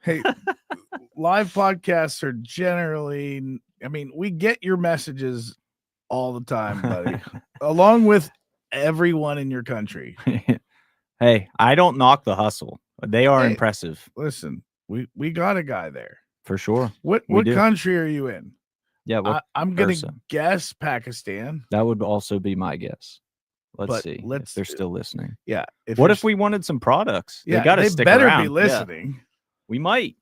Hey, live podcasts are generally, I mean, we get your messages all the time, buddy, along with everyone in your country. Hey, I don't knock the hustle. They are impressive. Listen, we got a guy there. For sure. What country are you in? Yeah, I'm going to guess Pakistan. That would also be my guess. Let's see if they're still listening. Yeah. What if we wanted some products? Yeah, they got to stick better around. Be listening. Yeah. We might.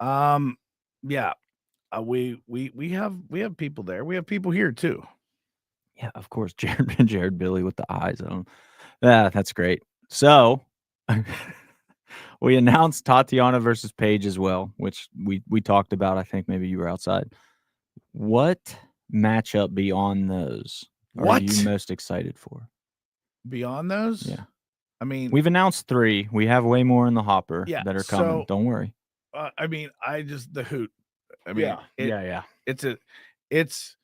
Yeah. We have people there. We have people here too. Yeah, of course. Jared Billy with the eyes. Yeah, that's great. So we announced Tatiana versus Paige as well, which we talked about. I think maybe you were outside. What matchup beyond those are you most excited for? Beyond those? Yeah. I mean, we've announced 3. We have way more in the hopper that are coming. Don't worry. I mean, the hoot. I mean, it's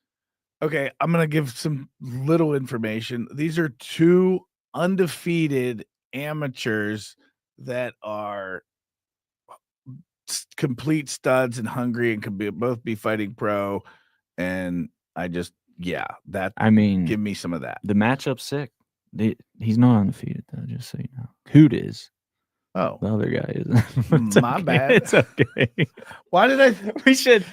okay. I'm going to give some little information. These are 2 undefeated amateurs that are complete studs and hungry and can both be fighting pro. And give me some of that. The matchup's sick. He's not undefeated though, just so you know. Hoot is. Oh, the other guy is. My bad. It's okay. Why did I? We should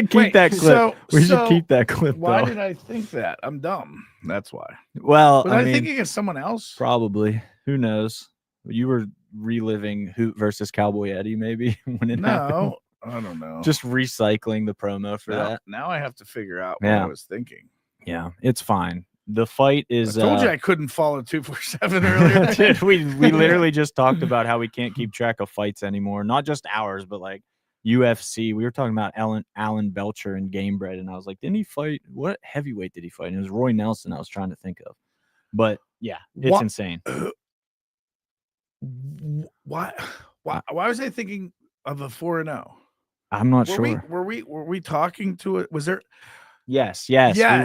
keep that clip. We should keep that clip. Why did I think that? I'm dumb. That's why. Well, was I thinking of someone else? Probably. Who knows? You were reliving Hoot versus Cowboy Eddie, maybe when it happened. I don't know. Just recycling the promo for that. Now I have to figure out what I was thinking. Yeah, it's fine. The fight is. I told you I couldn't follow 247 earlier. Dude, we literally just talked about how we can't keep track of fights anymore. Not just ours, but like UFC. We were talking about Alan Belcher and Gamebred, and I was like, didn't he fight? What heavyweight did he fight? And it was Roy Nelson I was trying to think of. But yeah, it's insane. Why was I thinking of a 4-0? I'm not sure. Were we talking to it? Was there? Yes, we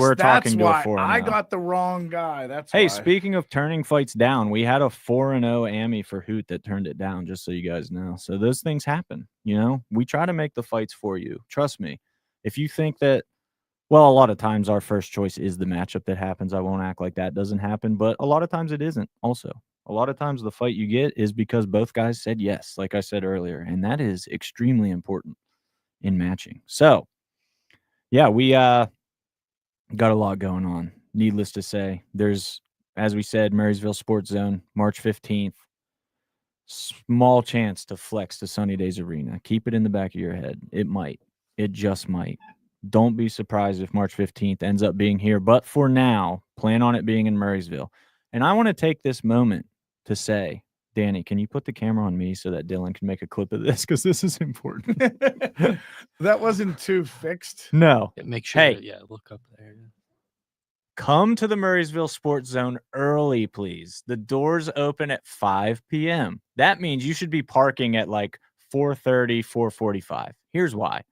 were talking to a 4-0. I got the wrong guy. That's hey, why. Speaking of turning fights down, we had a 4-0 Ami for Hoot that turned it down, just so you guys know. So those things happen, you know? We try to make the fights for you. Trust me. If you think that, well, a lot of times our first choice is the matchup that happens. I won't act like that doesn't happen, but a lot of times it isn't also. A lot of times the fight you get is because both guys said yes, like I said earlier, and that is extremely important in matching. So, yeah, we got a lot going on. Needless to say, there's, as we said, Marysville Sports Zone, March 15th. Small chance to flex to Sunny Days Arena. Keep it in the back of your head. It might. It just might. Don't be surprised if March 15th ends up being here. But for now, plan on it being in Marysville. And I want to take this moment to say, Danny, can you put the camera on me so that Dylan can make a clip of this? Because this is important. That wasn't too fixed. No. Make sure, look up there. Come to the Marysville Sports Zone early, please. The doors open at 5 p.m. That means you should be parking at like 4:30, 4:45. Here's why.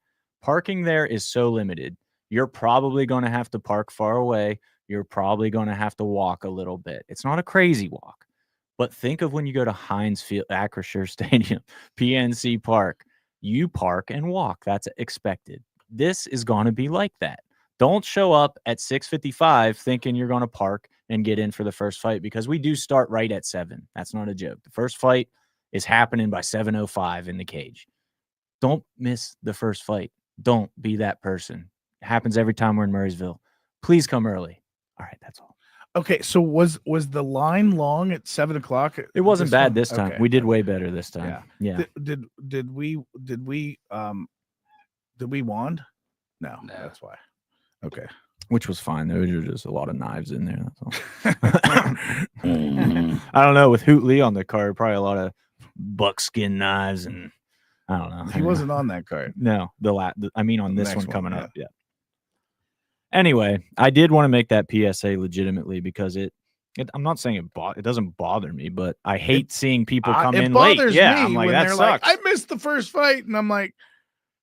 Parking there is so limited. You're probably going to have to park far away. You're probably going to have to walk a little bit. It's not a crazy walk. But think of when you go to Heinz Field, Acrisure Stadium, PNC Park. You park and walk. That's expected. This is going to be like that. Don't show up at 6:55 thinking you're going to park and get in for the first fight, because we do start right at 7. That's not a joke. The first fight is happening by 7:05 in the cage. Don't miss the first fight. Don't be that person. It happens every time we're in Marysville. Please come early. All right, that's all. Okay, so was the line long at 7 o'clock? It wasn't bad this time. Okay. We did way better this time. Yeah. Did we wand? No, that's why. Okay. Which was fine. There were just a lot of knives in there. That's all. I don't know. With Hoot Lee on the card, probably a lot of buckskin knives and I don't know. He wasn't on that card. No, I mean on The this next one coming one, up. Yeah. Anyway, I did want to make that PSA legitimately because I'm not saying it doesn't bother me, but I hate seeing people come in late. Yeah, I'm like, when that they're sucks. like, I missed the first fight, and I'm like,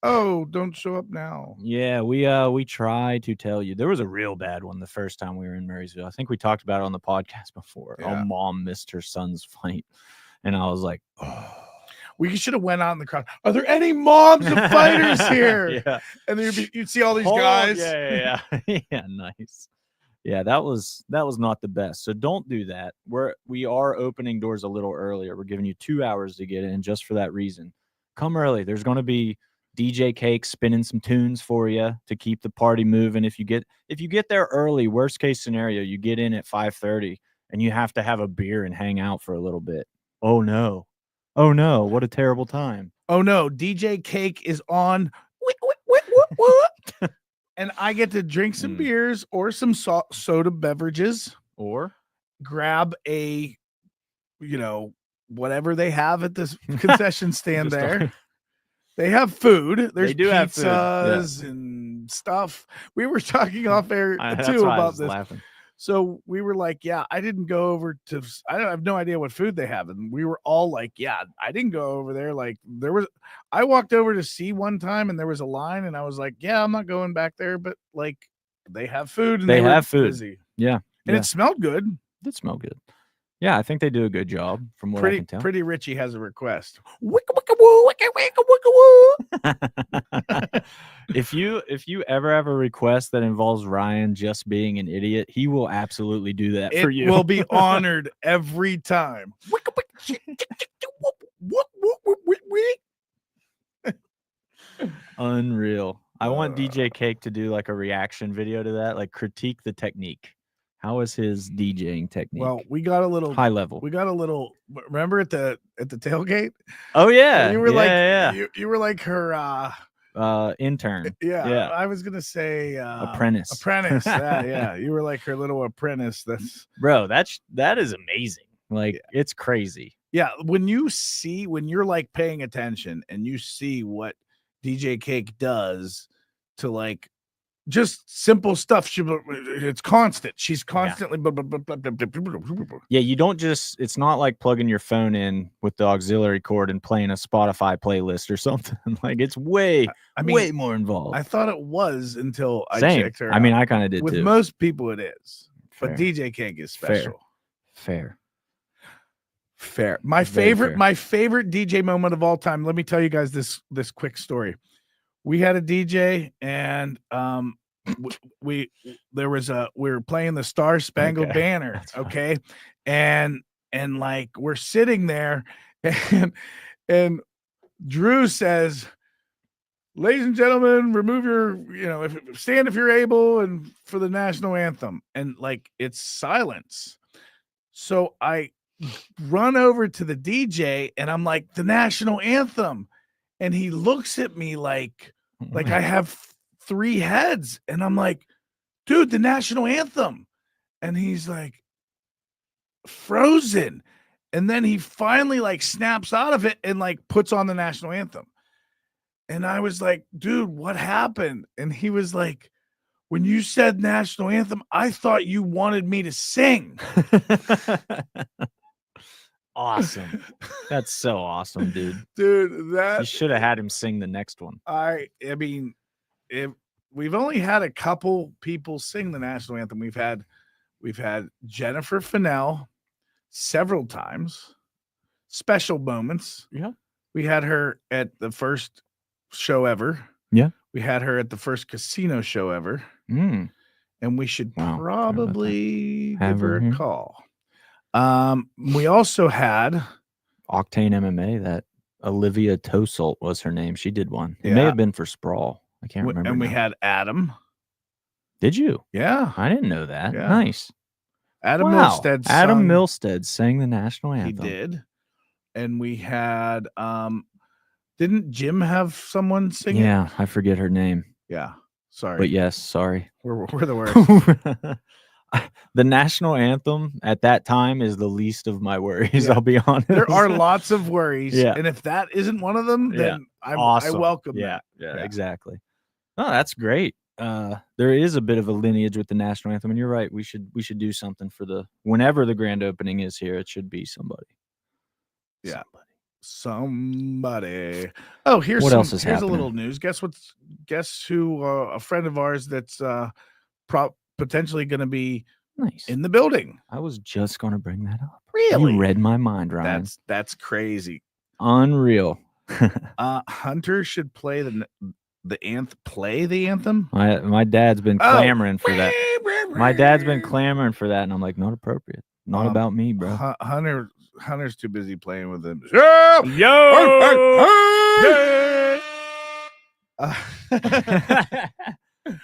oh, don't show up now. Yeah, we try to tell you. There was a real bad one the first time we were in Murraysville. I think we talked about it on the podcast before. Yeah. A mom missed her son's fight, and I was like, oh. We should have went out in the crowd. Are there any moms of fighters here? Yeah. And then you'd see all these guys. Yeah. Yeah, nice. Yeah, that was not the best. So don't do that. We are opening doors a little earlier. We're giving you 2 hours to get in just for that reason. Come early. There's going to be DJ Cake spinning some tunes for you to keep the party moving. If you get there early, worst case scenario, you get in at 5:30 and you have to have a beer and hang out for a little bit. Oh no, what a terrible time. Oh no, DJ Cake is on. And I get to drink some beers or some soda beverages, or grab a, whatever they have at this concession stand there. They have food. There's pizzas and stuff. We were talking off air too about this. Laughing. So we were like, yeah, I didn't go over to, I have no idea what food they have. And we were all like, yeah, I didn't go over there. Like I walked over to see one time and there was a line and I was like, yeah, I'm not going back there. But like they have food and they have food. Busy. Yeah. And it smelled good. It did smell good. Yeah, I think they do a good job from what I can tell. Pretty Richie has a request. If you ever have a request that involves Ryan just being an idiot, he will absolutely do that for you. It will be honored every time. Unreal. I want DJ Cake to do like a reaction video to that, like critique the technique. How is his DJing technique? Well, we got a little high level. We got a little. Remember at the tailgate? Oh yeah, you were you were like her intern. Yeah. I was gonna say apprentice. Yeah. You were like her little apprentice. That's that is amazing. Like it's crazy. Yeah, when you're like paying attention and you see what DJ Cake does to like just simple stuff. It's constant. She's constantly. Yeah, you don't just. It's not like plugging your phone in with the auxiliary cord and playing a Spotify playlist or something. Like it's way more involved. I thought it was until I checked her. I mean, I kind of did with too. With most people, it is, Fair. but DJ Cake is special. Fair. My favorite DJ moment of all time. Let me tell you guys this quick story. We had a DJ and we were playing the Star Spangled Banner. Okay. And like we're sitting there and Drew says, ladies and gentlemen, remove your, stand if you're able and for the national anthem. And like it's silence. So I run over to the DJ and I'm like, the national anthem. And he looks at me like I have 3 heads. And I'm like, dude, the national anthem. And he's like, frozen. And then he finally like snaps out of it and like puts on the national anthem. And I was like, dude, what happened? And he was like, when you said national anthem, I thought you wanted me to sing. Awesome. That's so awesome, dude. Dude, you should have had him sing the next one. I mean, we've only had a couple people sing the national anthem. We've had Jennifer Fennell several times. Special moments. Yeah. We had her at the first show ever. Yeah. We had her at the first casino show ever. And we should probably give her a call. We also had Octane MMA. That Olivia Toselt was her name. She did one. It may have been for Sprawl. I can't remember. And we had Adam. Did you? Yeah. I didn't know that. Yeah. Nice. Adam Milstead. Adam Milstead sang the national anthem. He did. And we had didn't Jim have someone sing it? Yeah, I forget her name. Yeah. Sorry. But yes, sorry. We're the worst. The national anthem at that time is the least of my worries. I'll be honest. There are lots of worries, Yeah. and if that isn't one of them, then I Awesome. welcome Yeah, that. yeah, exactly. Oh, that's great. There is a bit of a lineage with the national anthem, and you're right. We should do something for whenever the grand opening is here. It should be somebody. Yeah. Somebody. Oh, here's what else is here's happening? a little news. Guess who? A friend of ours that's potentially going to be nice in the building. I was just going to bring that up. Really? You read my mind, Ryan. That's crazy. Unreal. Hunter should play the anthem. My dad's been clamoring for that. My dad's been clamoring for that, and I'm like, not appropriate. Not about me, bro. Hunter's too busy playing with him.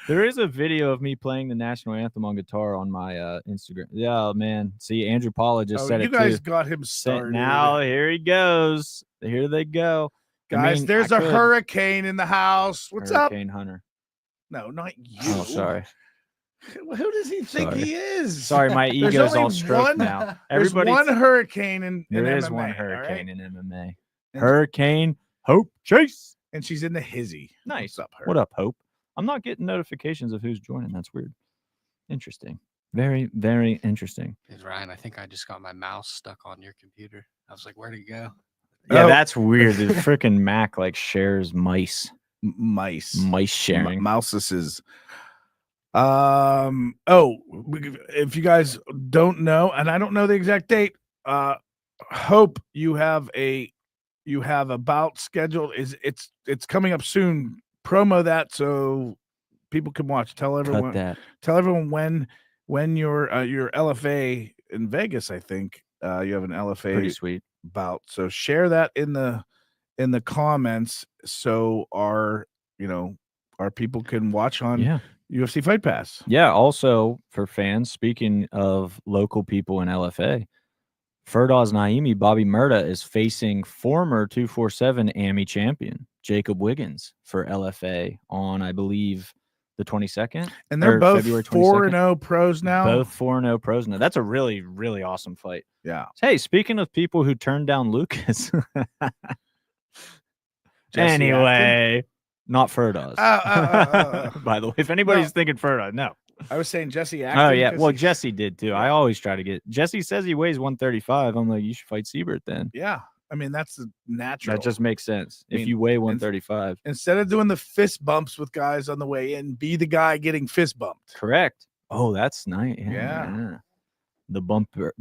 There is a video of me playing the national anthem on guitar on my Instagram. Yeah, man. See, Andrew Paula just said it too. You guys got him started. Now here he goes. Here they go. Guys, there's a hurricane in the house. What's up? Hurricane Hunter. No, not you. Oh, sorry. Who does he think he is? Sorry, my ego's all stroked now. There's one hurricane in there MMA. Is one hurricane in MMA. Hurricane Hope Chase. And she's in the hizzy. Nice. What's up, Hope? What up, Hope? I'm not getting notifications of who's joining. That's weird. Interesting. Very, very interesting. Ryan, I think I just got my mouse stuck on your computer. I was like, where'd it go? Yeah, that's weird. The freaking Mac shares mice. Mice sharing. Mouses. If you guys don't know, and I don't know the exact date, Hope, you have a bout scheduled. It's coming up soon. Promo that so people can watch. Tell everyone when your LFA in Vegas, I think you have an LFA pretty sweet bout. So share that in the comments so our people can watch on UFC Fight Pass. Yeah. Also for fans, speaking of local people in LFA, Firdau's Naimi, Bobby Murda is facing former 247 AMI champion Jacob Wiggins for LFA on, I believe, the 22nd. And they're both 4-0 pros now. Both 4-0 pros now. That's a really, really awesome fight. Yeah. Hey, speaking of people who turned down Lucas. Anyway, not Firdau's. By the way, if anybody's thinking Firdau, no. I was saying Jesse Acton. Oh, yeah. Well, Jesse did, too. I always try to get... Jesse says he weighs 135. I'm like, you should fight Siebert then. Yeah. I mean, that's the natural. That just makes sense. If you weigh 135. Instead of doing the fist bumps with guys on the way in, be the guy getting fist bumped. Correct. Oh, that's nice. Yeah. The bumper,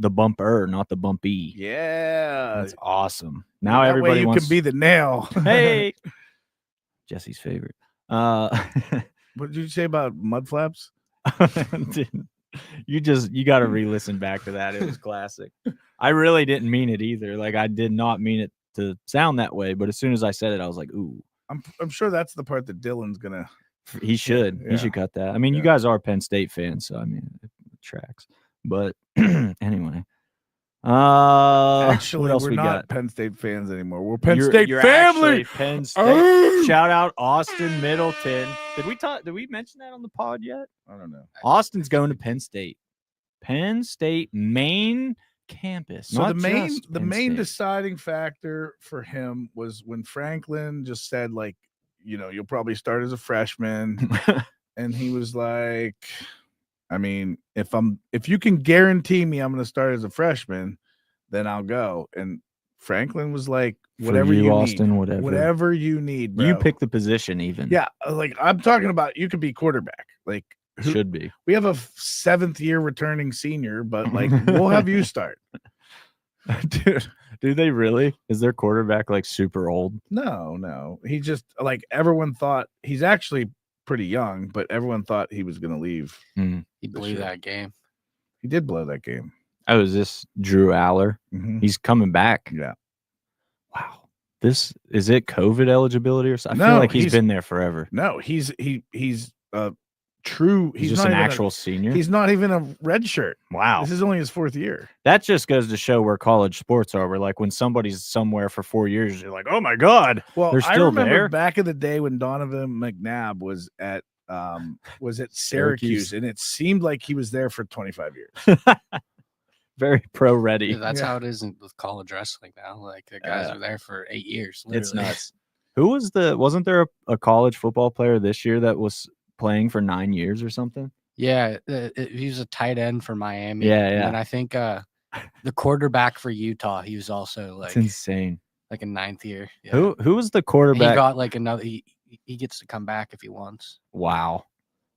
not the bumpy. Yeah. That's awesome. Now everybody wants... can be the nail. Hey. Jesse's favorite. What did you say about mud flaps? You got to re-listen back to that. It was classic. I really didn't mean it either. Like, I did not mean it to sound that way, but as soon as I said it, I was like, ooh. I'm sure that's the part that Dylan's gonna. He should. He should cut that. I mean, you guys are Penn State fans, so I mean, it tracks. But anyway. Actually, what else we're we not got? Penn State fans anymore. We're Penn State family. Penn State. Shout out Austin Middleton. Did we mention that on the pod yet? I don't know. Austin's going to Penn State. Penn State main campus. So the main deciding factor for him was when Franklin just said, like, you'll probably start as a freshman. And he was like, I mean, if you can guarantee me I'm going to start as a freshman, then I'll go. And Franklin was like, whatever you Austin, need, whatever you need, bro. You pick the position even. Yeah. Like, I'm talking about, you could be quarterback. Like, should be. We have a 7th year returning senior, but like, we'll have you start. Dude, do they really? Is their quarterback like super old? No. He just, like, everyone thought he's actually pretty young, but everyone thought he was going to leave. He blew that game. He did blow that game. Oh, is this Drew Aller? Mm-hmm. He's coming back. Yeah. Wow. Is it COVID eligibility or something? I feel like he's been there forever. No, he's true. He's just an actual senior. He's not even a red shirt. Wow. This is only his 4th year. That just goes to show where college sports are. Where, like, when somebody's somewhere for 4 years, you're like, oh my God. Well, they're still I remember there. Back in the day when Donovan McNabb was at was at Syracuse, and it seemed like he was there for 25 years. Very pro ready. Yeah, that's how it is with college wrestling now. Like the guys are there for 8 years. Literally. It's nuts. Who was wasn't there a college football player this year that was playing for 9 years or something? Yeah, he was a tight end for Miami. Yeah. And I think the quarterback for Utah, he was also like, it's insane. Like a 9th year. Yeah. Who was the quarterback? He got like another. He gets to come back if he wants. Wow.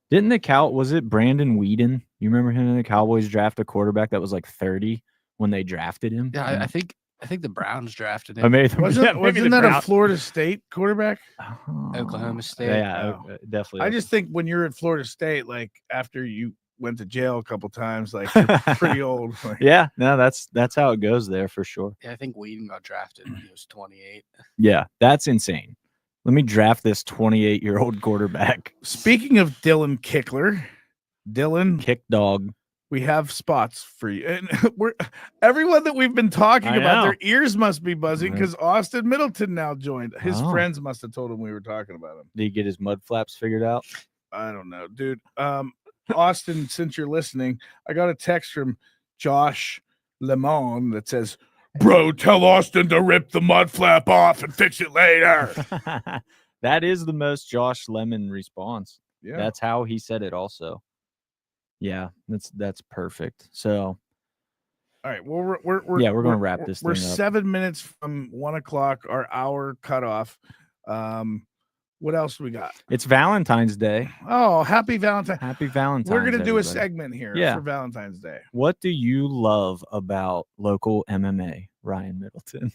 Didn't was it Brandon Weeden? You remember him in the Cowboys draft a quarterback that was like 30 when they drafted him? Yeah, I think the Browns drafted him. Wasn't that a Florida State quarterback? Oklahoma State. Yeah, definitely. I just think when you're at Florida State, like after you went to jail a couple times, like you're pretty old. Like. Yeah, no, that's how it goes there for sure. Yeah, I think Weeden got drafted when he was 28. Yeah, that's insane. Let me draft this 28-year-old quarterback. Speaking of Dylan Kickler, Kick Dog, we have spots for you. And everyone that we've been talking about, their ears must be buzzing because Austin Middleton now joined. His friends must have told him we were talking about him. Did he get his mud flaps figured out? I don't know, dude. Austin, since you're listening, I got a text from Josh Lemon that says, "Bro, tell Austin to rip the mud flap off and fix it later." That is the most Josh Lemon response. Yeah, that's how he said it also. Yeah, that's perfect. So, all right. Well, we're going to wrap this thing up. We're 7 minutes from 1 o'clock, our hour cutoff. What else we got? It's Valentine's Day. Oh, happy Valentine's. Happy Valentine's. We're going to do a segment here for Valentine's Day. What do you love about local MMA, Ryan Middleton?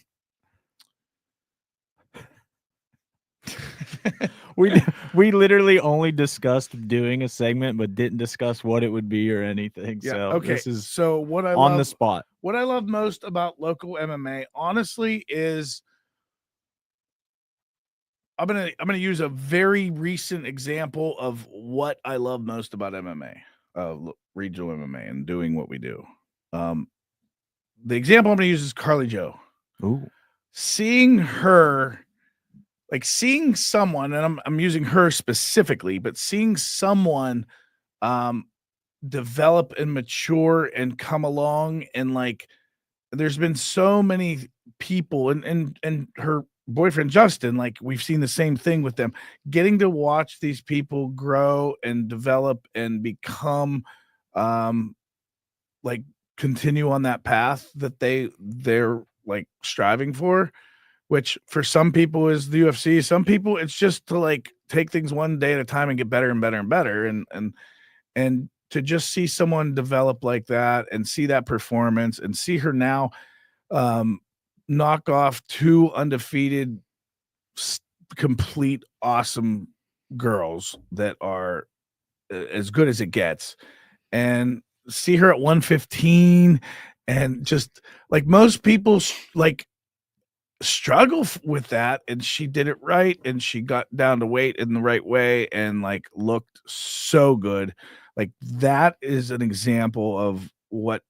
we literally only discussed doing a segment, but didn't discuss what it would be or anything. Yeah, so okay. This is so what I on love, the spot. What I love most about local MMA, honestly, is I'm gonna use a very recent example of what I love most about MMA, regional MMA, and doing what we do. The example I'm gonna use is Carly Joe. Ooh, seeing her, like seeing someone, and I'm using her specifically, but seeing someone develop and mature and come along, and like there's been so many people, and her boyfriend Justin, like we've seen the same thing with them, getting to watch these people grow and develop and become like continue on that path that they're like striving for, which for some people is the UFC. Some people it's just to like take things one day at a time and get better and better and better, and to just see someone develop like that and see that performance and see her now knock off 2 undefeated, complete, awesome girls that are as good as it gets, and see her at 115, and just like most people like struggle with that, and she did it right, and she got down to weight in the right way and like looked so good. Like that is an example of what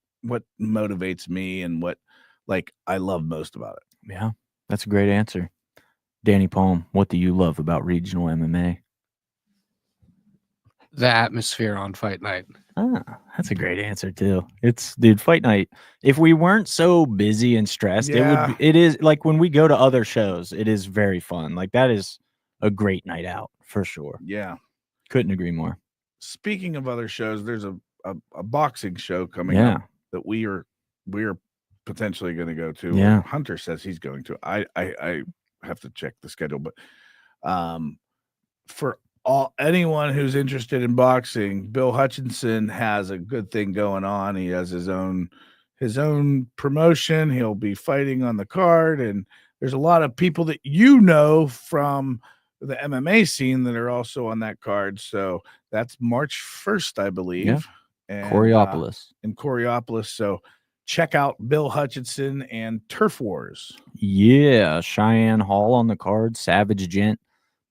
motivates me and what like I love most about it. Yeah, that's a great answer. Danny Palm, what do you love about regional MMA? The atmosphere on fight night. That's a great answer too. It's fight night. If we weren't so busy and stressed, it is like when we go to other shows, it is very fun. Like that is a great night out for sure. Yeah. Couldn't agree more. Speaking of other shows, there's a boxing show coming up that we are potentially going to go to. Yeah. Hunter says he's going to. I have to check the schedule, but for anyone who's interested in boxing, Bill Hutchinson has a good thing going on. He has his own promotion. He'll be fighting on the card, and there's a lot of people that you know from the MMA scene that are also on that card. So that's March 1st, I believe. Yeah. And, Coriopolis. In Coriopolis. So check out Bill Hutchinson and Turf Wars. Yeah, Cheyenne Hall on the card, Savage Gent,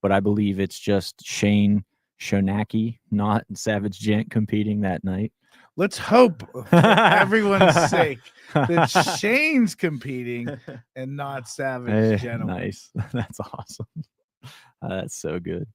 but I believe it's just Shane Shonaki, not Savage Gent, competing that night. Let's hope for everyone's sake that Shane's competing and not Savage Gentleman. Nice. That's awesome. That's so good.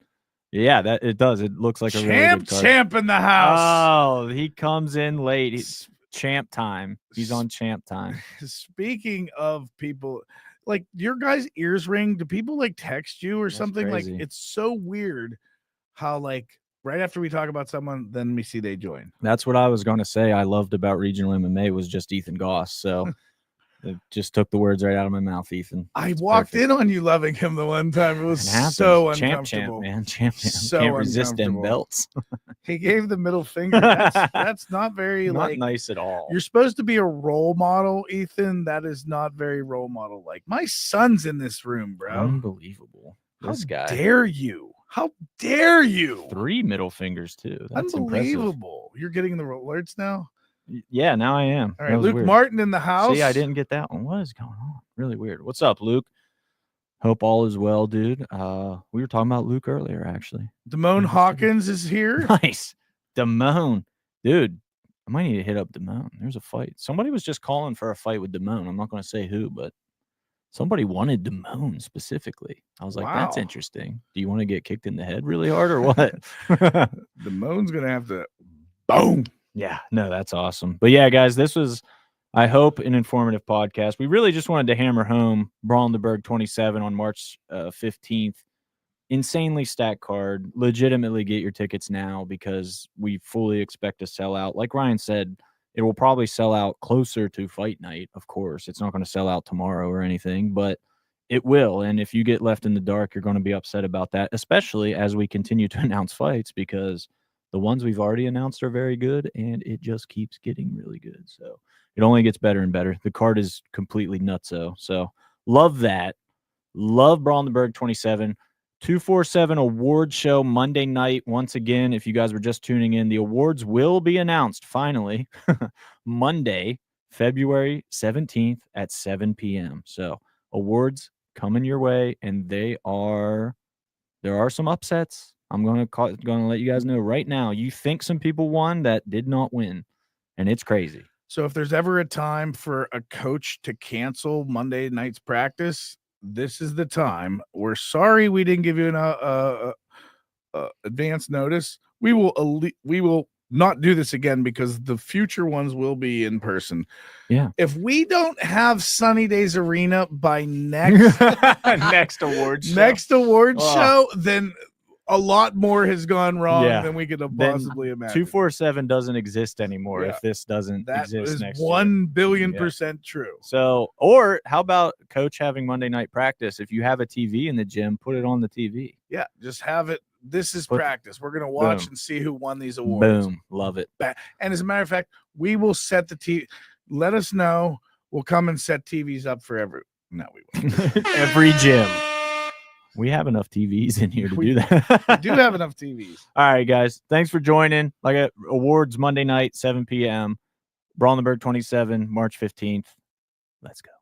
Yeah, that it does. It looks like a really good card. Champ in the house. Oh, he comes in late. He's champ time. He's on champ time. Speaking of people, like your guys' ears ring. Do people like text you or That's something? crazy. Like it's so weird how like right after we talk about someone, then we see they join. That's what I was going to say. I loved about regional MMA was just Ethan Goss. So it just took the words right out of my mouth, Ethan. I walked in on you loving him the one time. It was so uncomfortable. Man. Champ. So Can't resist them uncomfortable. belts. He gave the middle finger. That's not very Not nice at all. You're supposed to be a role model, Ethan. That is not very role model like. My son's in this room, bro. Unbelievable. This guy. How dare you? How dare you? 3 middle fingers too. That's unbelievable. Impressive. You're getting the alerts now? Yeah, now I am. All right, Luke Martin in the house. See, I didn't get that one. What is going on? Really weird. What's up, Luke? Hope all is well, dude. We were talking about Luke earlier, actually. Damone Hawkins is here. Nice. Damone. Dude, I might need to hit up Damone. There's a fight. Somebody was just calling for a fight with Damone. I'm not going to say who, but somebody wanted Damone specifically. I was like, that's interesting. Do you want to get kicked in the head really hard or what? Damone's going to have to boom. Yeah, no, that's awesome. But yeah, guys, this was, I hope, an informative podcast. We really just wanted to hammer home Brawl in the Burgh 27 on March 15th. Insanely stacked card. Legitimately get your tickets now because we fully expect to sell out. Like Ryan said, it will probably sell out closer to fight night, of course. It's not going to sell out tomorrow or anything, but it will. And if you get left in the dark, you're going to be upset about that, especially as we continue to announce fights because the ones we've already announced are very good, and it just keeps getting really good. So it only gets better and better. The card is completely nutso. So love that. Love Brawl in the Burgh 27. 247 award show Monday night. Once again, if you guys were just tuning in, the awards will be announced finally Monday, February 17th at 7 p.m. So awards coming your way, and there are some upsets. I'm going to let you guys know right now. You think some people won that did not win, and it's crazy. So if there's ever a time for a coach to cancel Monday night's practice, this is the time. We're sorry we didn't give you an advance notice. We will not do this again because the future ones will be in person. Yeah. If we don't have Sunny Days Arena by next award show, then a lot more has gone wrong than we could have possibly imagined. 247 doesn't exist anymore if this doesn't exist next year. 1 billion% true. So, or how about coach having Monday night practice? If you have a TV in the gym, put it on the TV. Yeah, just have it. This is practice. We're going to watch and see who won these awards. Boom. Love it. And as a matter of fact, we will set the TV. Let us know. We'll come and set TVs up for every. No, we won't. Every gym. We have enough TVs in here to do that. We do have enough TVs. All right, guys. Thanks for joining. Awards Monday night, 7 p.m. Brawl in the Burgh 27, March 15th. Let's go.